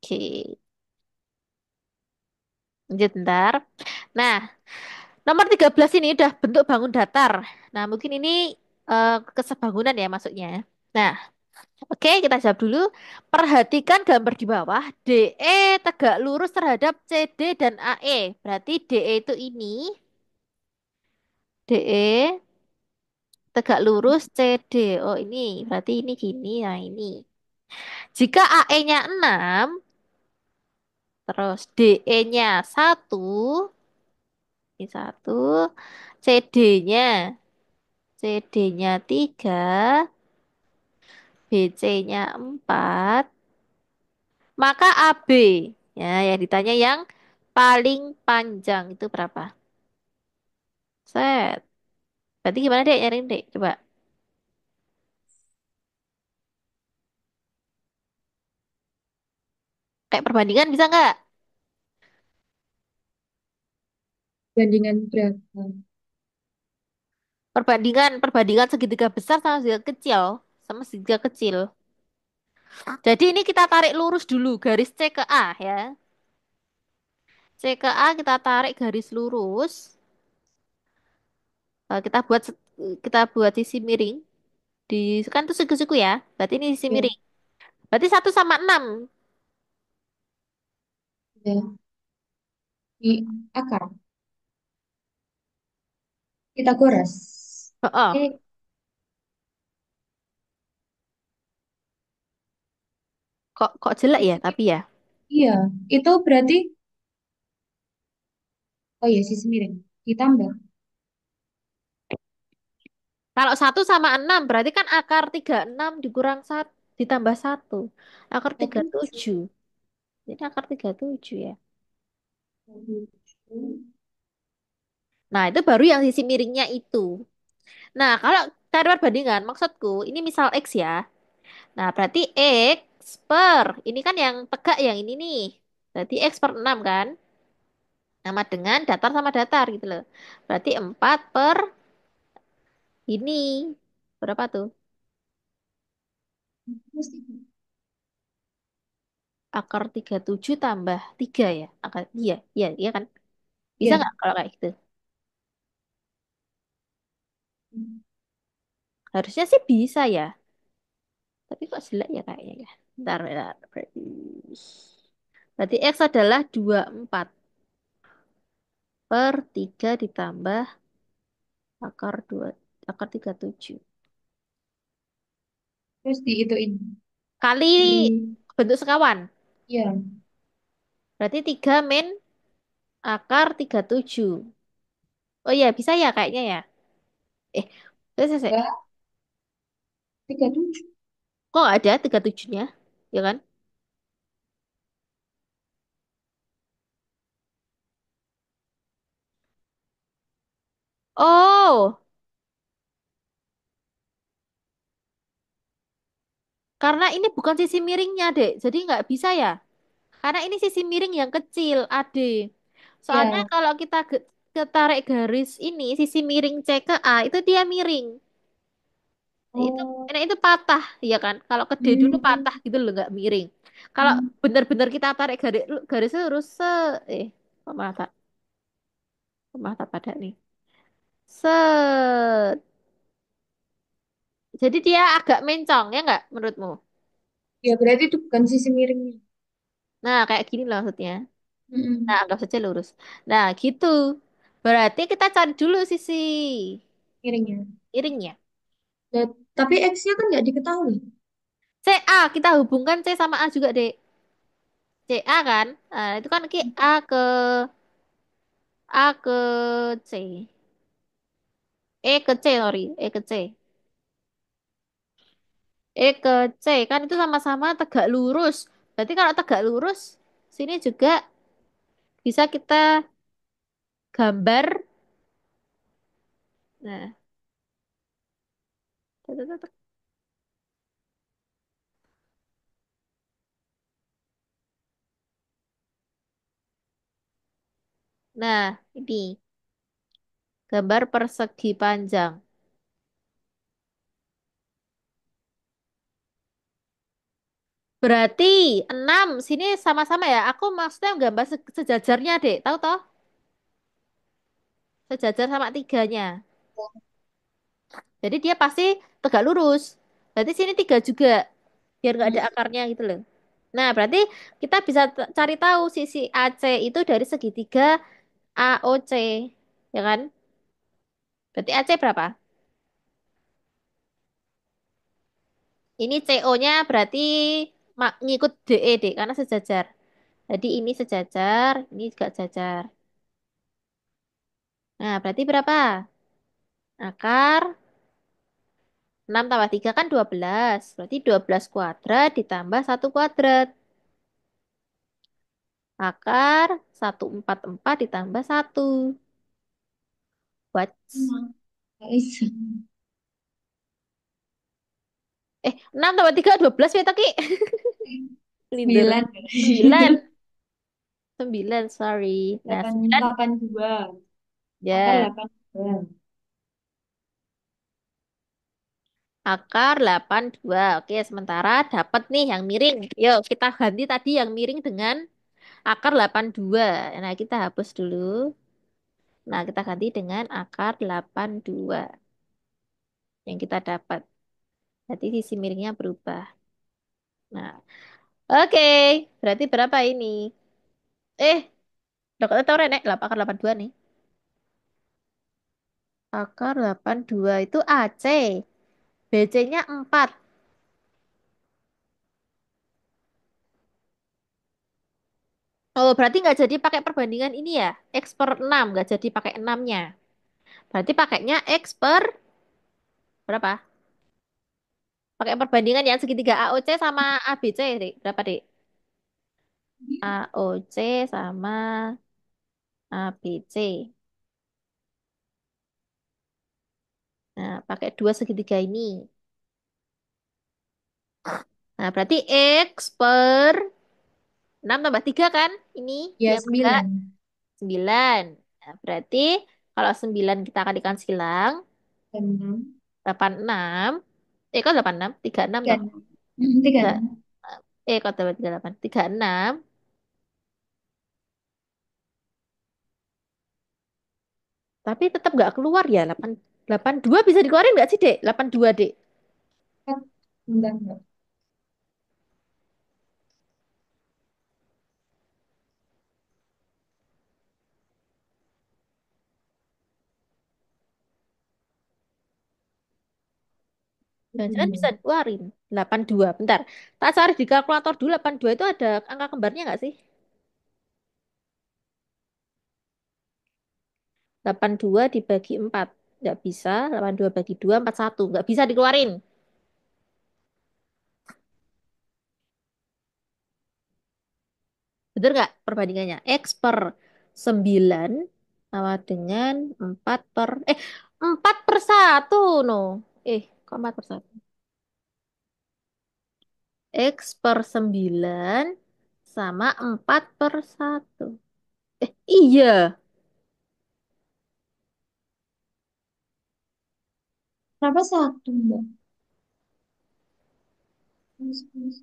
Oke. Lanjut ntar. Nah, nomor 13 ini udah bentuk bangun datar. Nah, mungkin ini kesebangunan ya masuknya. Nah, oke, kita jawab dulu. Perhatikan gambar di bawah. DE tegak lurus terhadap CD dan AE. Berarti DE itu ini. DE tegak lurus CD. Oh, ini. Berarti ini gini. Nah, ini. Jika AE-nya 6, terus DE-nya 1, ini 1, CD-nya. CD-nya 3, BC-nya 4, maka AB. Ya, yang ditanya yang paling panjang itu berapa? Set. Berarti gimana dek nyari dek? Coba. Kayak perbandingan bisa nggak? Bandingan berapa? Perbandingan segitiga besar sama segitiga kecil. Sama segitiga kecil. Jadi ini kita tarik lurus dulu garis C ke A ya. C ke A kita tarik garis lurus. Kita buat sisi miring di kan itu siku-siku ya. Berarti ini sisi Ya, miring. Berarti 1/6. ya. Di akar. Pitagoras. Oh, Eh, kok jelek ya itu, tapi ya. iya. Itu berarti, oh iya, sisi miring. Ditambah. Kalau 1/6 berarti kan akar 36 dikurang satu ditambah satu. Akar tiga 37. tujuh. Jadi akar 37 ya. 37. Nah, itu baru yang sisi miringnya itu. Nah, kalau cari perbandingan, maksudku ini misal X ya. Nah, berarti X per, ini kan yang tegak yang ini nih. Berarti X per 6 kan? Sama dengan datar sama datar gitu loh. Berarti 4 per ini. Berapa tuh? Terus tiga. Akar 37 tambah 3 ya? Iya, iya, iya kan? Bisa Iya. nggak kalau kayak gitu? Harusnya sih bisa ya. Tapi kok jelek ya kayaknya ya. Bentar, bentar. Berarti X adalah 24 per 3 ditambah akar 2, akar 37. Terus diituin. Kali Di, bentuk sekawan. iya. Berarti 3 min akar 37. Oh iya, bisa ya kayaknya ya. Eh, saya. Enggak, 37. Kok nggak ada 37-nya? Ya kan? Oh, karena ini bukan sisi miringnya, Dek. Jadi nggak bisa ya. Karena ini sisi miring yang kecil, Ade. Soalnya Iya. kalau kita ketarik garis ini, sisi miring C ke A, itu dia miring. Itu, Oh. itu patah, ya kan? Kalau ke D dulu Hmm. patah gitu loh, nggak miring. Kalau Hmm. benar-benar kita tarik garis garis lurus, kok malah pada nih. Set. Jadi dia agak mencong, ya nggak menurutmu? Ya berarti itu bukan sisi miringnya. Nah, kayak gini loh maksudnya. Nah, Mm-mm. anggap saja lurus. Nah, gitu. Berarti kita cari dulu sisi Miringnya. miringnya. Dan- tapi X-nya kan nggak diketahui. CA, kita hubungkan C sama A juga, Dek. CA kan? Nah, itu kan A ke C. E ke C, sorry. E ke C. E ke C. Kan itu sama-sama tegak lurus. Berarti kalau tegak lurus, sini juga bisa kita gambar. Nah, tek, tek, tek, tek. Nah, ini gambar persegi panjang. Berarti 6 sini sama-sama ya. Aku maksudnya gambar sejajarnya, Dek. Tahu toh? Sejajar sama tiganya. Jadi dia pasti tegak lurus. Berarti sini 3 juga. Biar nggak ada Mm. akarnya gitu loh. Nah, berarti kita bisa cari tahu sisi AC itu dari segitiga AOC. Ya kan? Berarti AC berapa? Ini CO-nya berarti ngikut DE, deh, karena sejajar. Jadi ini sejajar, ini juga sejajar. Nah, berarti berapa? Akar 6 tambah 3 kan 12. Berarti 12 kuadrat ditambah 1 kuadrat. Akar 144 ditambah 1. What? Emang nggak bisa. 6 tambah 3 12 ya, Taki. Lindur. 9. 9. 9, sorry. Nah, 8, 9 82. Akar ya. 82. Akar 82. Oke, sementara dapat nih yang miring. Yuk, kita ganti tadi yang miring dengan akar 82. Nah, kita hapus dulu. Nah, kita ganti dengan akar 82 yang kita dapat. Berarti sisi miringnya berubah. Nah, oke. Berarti berapa ini? Eh, dokter tahu Renek, akar 82 nih. Akar 82 itu AC. BC-nya 4. Oh, berarti nggak jadi pakai perbandingan ini ya? X per 6, nggak jadi pakai 6-nya. Berarti pakainya X per berapa? Pakai perbandingan yang segitiga AOC sama ABC, Dek. Berapa, Dek? AOC sama ABC. Nah, pakai dua segitiga ini. Nah, berarti X per 6 tambah 3 kan? Ini Ya, yang enggak 9. 9. Nah, berarti kalau 9 kita kalikan silang, 6. 86. Kok 86? 36 toh. 36. 36. Enggak. Kok dapat 38? 36. Tapi tetap nggak keluar ya. 82 bisa dikeluarin nggak sih, Dek? 82, Dek. Bentar, Mbak. Jangan-jangan bisa dikeluarin. 82. Bentar. Tak cari di kalkulator dulu. 82 itu ada angka kembarnya nggak sih? 82 dibagi 4. Nggak bisa. 82 bagi 2, 41. Nggak bisa dikeluarin. Bener nggak perbandingannya? X per 9 sama dengan 4 per... 4 per 1, no. Kok 4 per 1? X per 9 sama 4 per 1. Iya. Kenapa satu, Mbak? Plus, plus,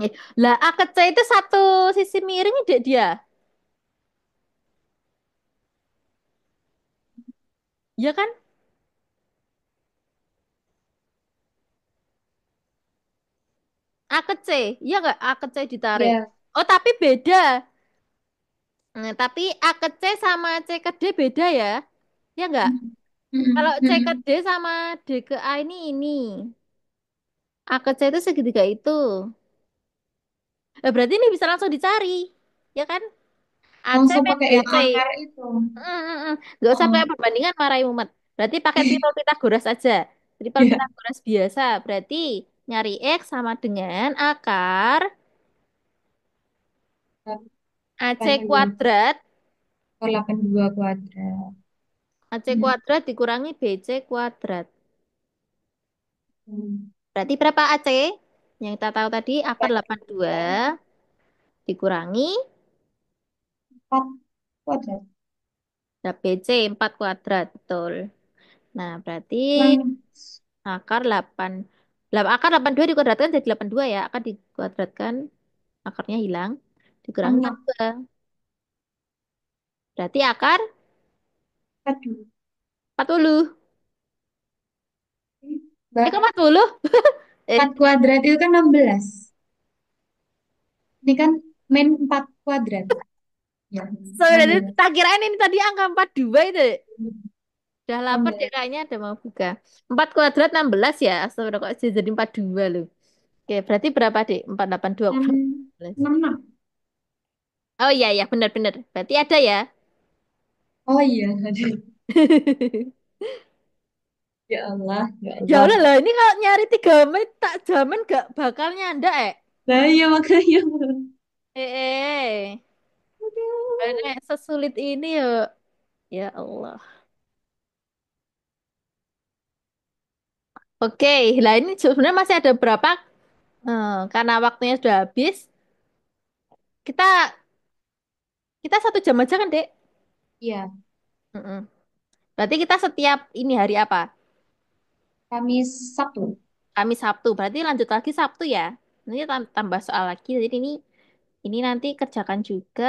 Eh, lah A ke C itu satu sisi miring dek dia. Ya kan? A ke C. Iya nggak? A ke C ditarik. ya. Oh, tapi beda. Tapi A ke C sama C ke D beda ya? Ya nggak? Mm, Kalau mm, C ke mm. D sama D ke A ini. A ke C itu segitiga itu. Berarti ini bisa langsung dicari. Ya kan? AC Langsung min pakai yang BC. akar itu. Nggak usah pakai Oh, perbandingan marai mumet. Berarti pakai tripel Pitagoras aja. Tripel iya. Pitagoras biasa. Berarti nyari X sama dengan akar AC 82. kuadrat. Per 82 kuadrat. AC Hmm. kuadrat dikurangi BC kuadrat. Hmm. Berarti berapa AC? Yang kita tahu tadi akar 82 82. dikurangi 4 kuadrat. BC 4 kuadrat. Betul. Nah, berarti Kurang akar 8. Akar 82 dikuadratkan jadi 82 ya. Akar dikuadratkan, akarnya hilang. Dikurangi 6. 2. Berarti akar 42. 40. Kok Mbak, 40? 4 kuadrat itu kan 16. Ini kan min 4 kuadrat. Ya, Sebenarnya 16. tak kirain ini tadi angka 42 itu. Udah lapar dia 16. kayaknya ada mau buka. 4 kuadrat 16 ya. Astagfirullah kok jadi 42 loh. Oke, berarti berapa, Dek? 482 kurang 6. 16. 6. Oh iya, ya benar-benar. Berarti ada ya. Oh iya, aduh. Ya Allah, ya Ya Allah. udah lah, ini kalau nyari 3 menit tak jamin gak bakal nyanda, Nah, iya makanya. Eh. Aduh. Nek sesulit ini ya. Ya Allah. Oke, lah ini sebenarnya masih ada berapa? Karena waktunya sudah habis. kita kita 1 jam aja kan, Dek? Iya, Mm-mm. Berarti kita setiap ini hari apa? Kamis Sabtu. Kamis Sabtu. Berarti lanjut lagi Sabtu ya. Nanti tambah soal lagi. Jadi ini nanti kerjakan juga.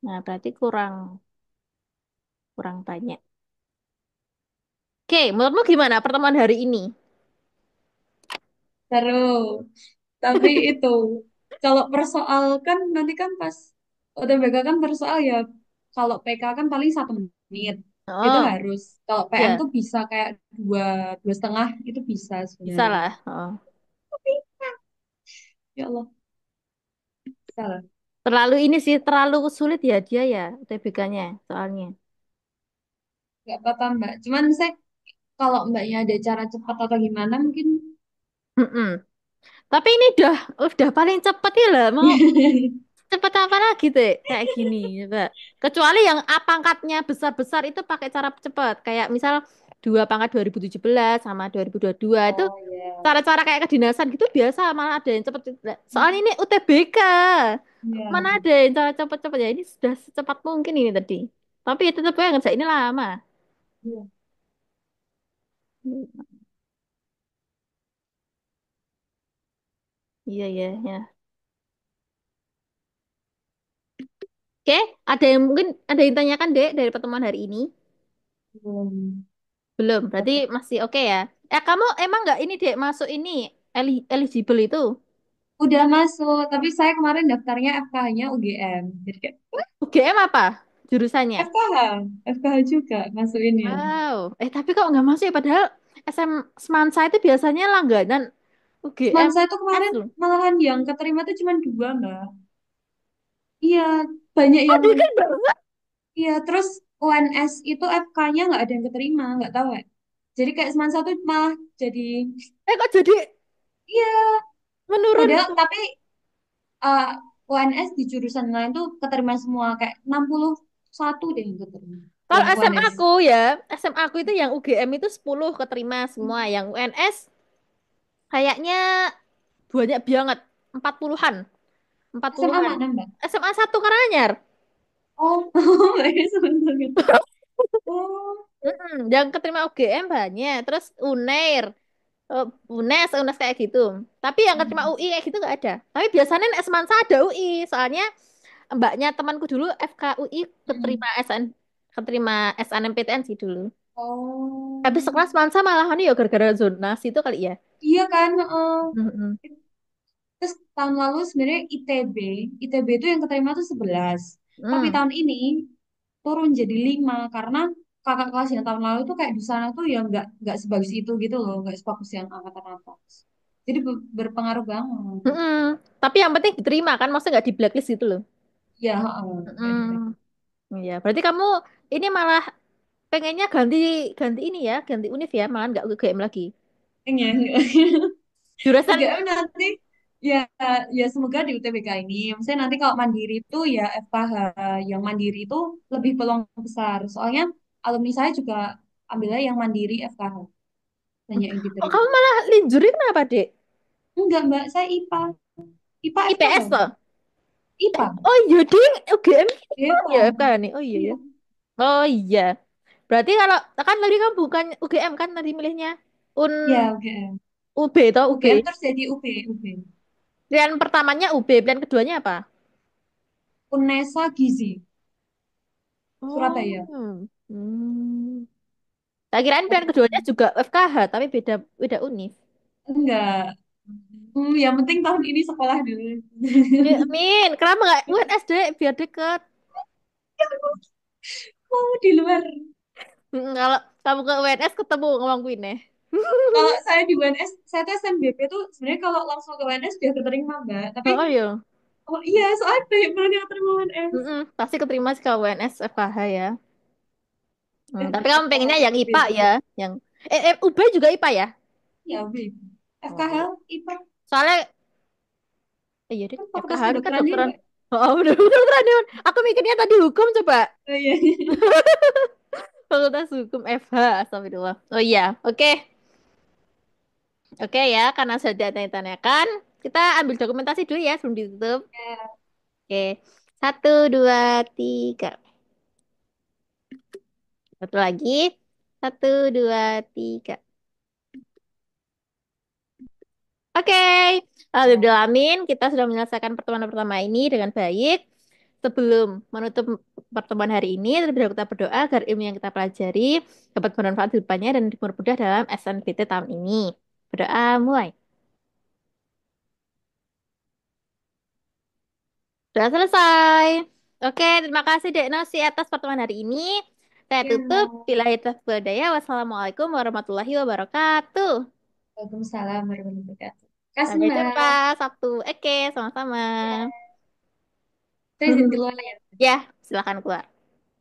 Nah, berarti kurang kurang banyak. Oke, menurutmu gimana pertemuan hari ini? Terus, tapi itu kalau persoal kan nanti kan pas UTBK kan persoal ya, kalau PK kan paling 1 menit itu Oh, harus. Kalau PM ya, tuh bisa kayak dua dua setengah itu bisa bisa sebenarnya. lah. Oh. Tapi ya Allah, bisa lah. Terlalu ini sih, terlalu sulit ya dia ya, UTBK-nya soalnya. Nggak apa-apa Mbak. Cuman saya kalau Mbaknya ada cara cepat atau gimana mungkin. Mm-mm. Tapi ini udah paling cepet ya lah. Mau cepet apa lagi tuh kayak gini coba. Kecuali yang A pangkatnya besar-besar itu pakai cara cepet. Kayak misal 2 pangkat 2017 sama 2022 itu Oh ya. cara-cara kayak kedinasan gitu biasa malah ada yang cepet. Soalnya ini UTBK. Iya. Mana ada yang cara cepet-cepet ya. Ini sudah secepat mungkin ini tadi. Tapi ya tetap aja ngerjain ini lama. Iya. Iya, iya, ya. Oke, ada yang mungkin ada yang tanyakan Dek dari pertemuan hari ini? Belum. Belum, berarti Oke. masih oke ya. Kamu emang nggak ini Dek masuk ini eligible itu? Udah masuk, tapi saya kemarin daftarnya FKH-nya UGM. Jadi kayak UGM apa jurusannya? FKH, FKH juga masukinnya. Wow, tapi kok nggak masuk ya? Padahal SM Semansa itu biasanya langganan UGM Semansa itu S kemarin loh. malahan yang keterima tuh cuma 2, Mbak. Iya, banyak Oh, yang, dikit banget. iya, terus UNS itu FK-nya nggak ada yang keterima, nggak tahu ya. Jadi kayak Semansa tuh malah jadi, Kok jadi iya, menurun? padahal tapi uh, UNS di jurusan lain tuh keterima semua, kayak 61 deh yang keterima. Kalau Yang SMA UNS. aku ya, SMA aku itu yang UGM itu 10 keterima semua. Yang UNS kayaknya banyak banget, 40-an. empat SMA puluhan mana, Mbak? SMA 1 Karanganyar. Oh, Mbaknya sebentar. Oh, Mm-mm. Yang keterima UGM banyak. Terus UNER, UNES kayak gitu. Tapi yang keterima hmm. UI kayak gitu nggak ada. Tapi biasanya Esmansa ada UI. Soalnya mbaknya temanku dulu FKUI Hmm. keterima keterima SNMPTN sih dulu. Tapi Oh, sekelas Mansa malahan ya gara-gara zonasi itu kali ya. iya kan? Heeh. Mm-mm. Terus tahun lalu sebenarnya ITB itu yang keterima tuh 11. Tapi Mm. tahun ini turun jadi 5 karena kakak kelas yang tahun lalu tuh kayak di sana tuh ya nggak sebagus itu gitu loh, nggak sebagus yang angkatan atas. Jadi berpengaruh banget. Mm-mm. Tapi yang penting diterima kan, maksudnya nggak di blacklist gitu loh. Ya, heeh. Nggak di black. Mm. Iya, berarti kamu ini malah pengennya ganti ganti ini ya, ganti univ ya, malah nggak UGM lagi. Pengen. Jurusan UGM nanti ya, ya semoga di UTBK ini. Misalnya nanti kalau mandiri itu ya FKH, yang mandiri itu lebih peluang besar. Soalnya alumni saya juga ambilnya yang mandiri FKH, banyak yang oh diterima. kamu malah linjurin kenapa, Dek? Enggak Mbak, saya IPA. IPA FKH. IPS toh? IPA. Oh iya, ding, UGM kan IPA. ya FK nih. Oh iya ya. Iya. Oh iya. Berarti kalau kan tadi kamu bukan UGM kan tadi milihnya Un Ya, UGM. UB toh UB. UGM terus jadi UB. Pilihan pertamanya UB, pilihan keduanya apa? Unesa Gizi, Oh. Surabaya. Hmm. Tak kirain Tapi pilihan keduanya juga FKH, tapi beda beda univ. enggak. Yang penting tahun ini sekolah dulu. Ya, Min, kenapa nggak UNSD biar deket? Mau di luar. Kalau kamu ke UNS ketemu ngomong Queen. Kalau saya di UNS, saya tuh SNBP tuh sebenarnya kalau langsung ke UNS dia keterima Mbak. Tapi Oh iya. oh iya, soalnya banyak banget yang terima UNS. Pasti keterima sih kalau UNS FKH ya. Tapi kamu FKH pengennya yang UB IPA sih. ya, yang UB juga IPA ya? Ya UB. Oh FKH iya. IPA Soalnya iya deh, kan FKH Fakultas kan Kedokteran dokteran. Hewan. Oh, udah kedokteran Dewan. Aku mikirnya tadi hukum coba. Oh iya. Fakultas Hukum FH, astagfirullah. Oh iya, oke. Oke ya, karena sudah ditanya-tanyakan. Kita ambil dokumentasi dulu ya sebelum ditutup. Ya, Oke. Satu, dua, tiga. Satu lagi. Satu, dua, tiga. Oke, ya. Alhamdulillah, kita sudah menyelesaikan pertemuan pertama ini dengan baik. Sebelum menutup pertemuan hari ini, terlebih dahulu kita berdoa agar ilmu yang kita pelajari dapat bermanfaat di depannya dan dipermudah dalam SNBT tahun ini. Berdoa mulai. Sudah selesai. Oke, terima kasih Dek Nosi atas pertemuan hari ini. Saya Ya, tutup. Bila itu wassalamualaikum warahmatullahi wabarakatuh. Waalaikumsalam warahmatullahi wabarakatuh. Terima kasih, Sampai jumpa Mbak. Sabtu. Oke, sama-sama. Ya, saya izin keluar ya. Ya, silakan keluar.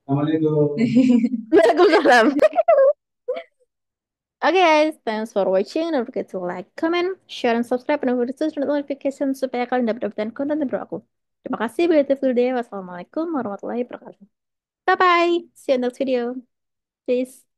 Assalamualaikum. Waalaikumsalam. Okay guys, thanks for watching. Don't forget to like, comment, share, and subscribe. And don't forget to turn on notification supaya kalian dapat dapetin konten terbaru aku. Terima kasih. Beautiful day. Wassalamualaikum warahmatullahi wabarakatuh. Bye bye. See you in the next video. Peace.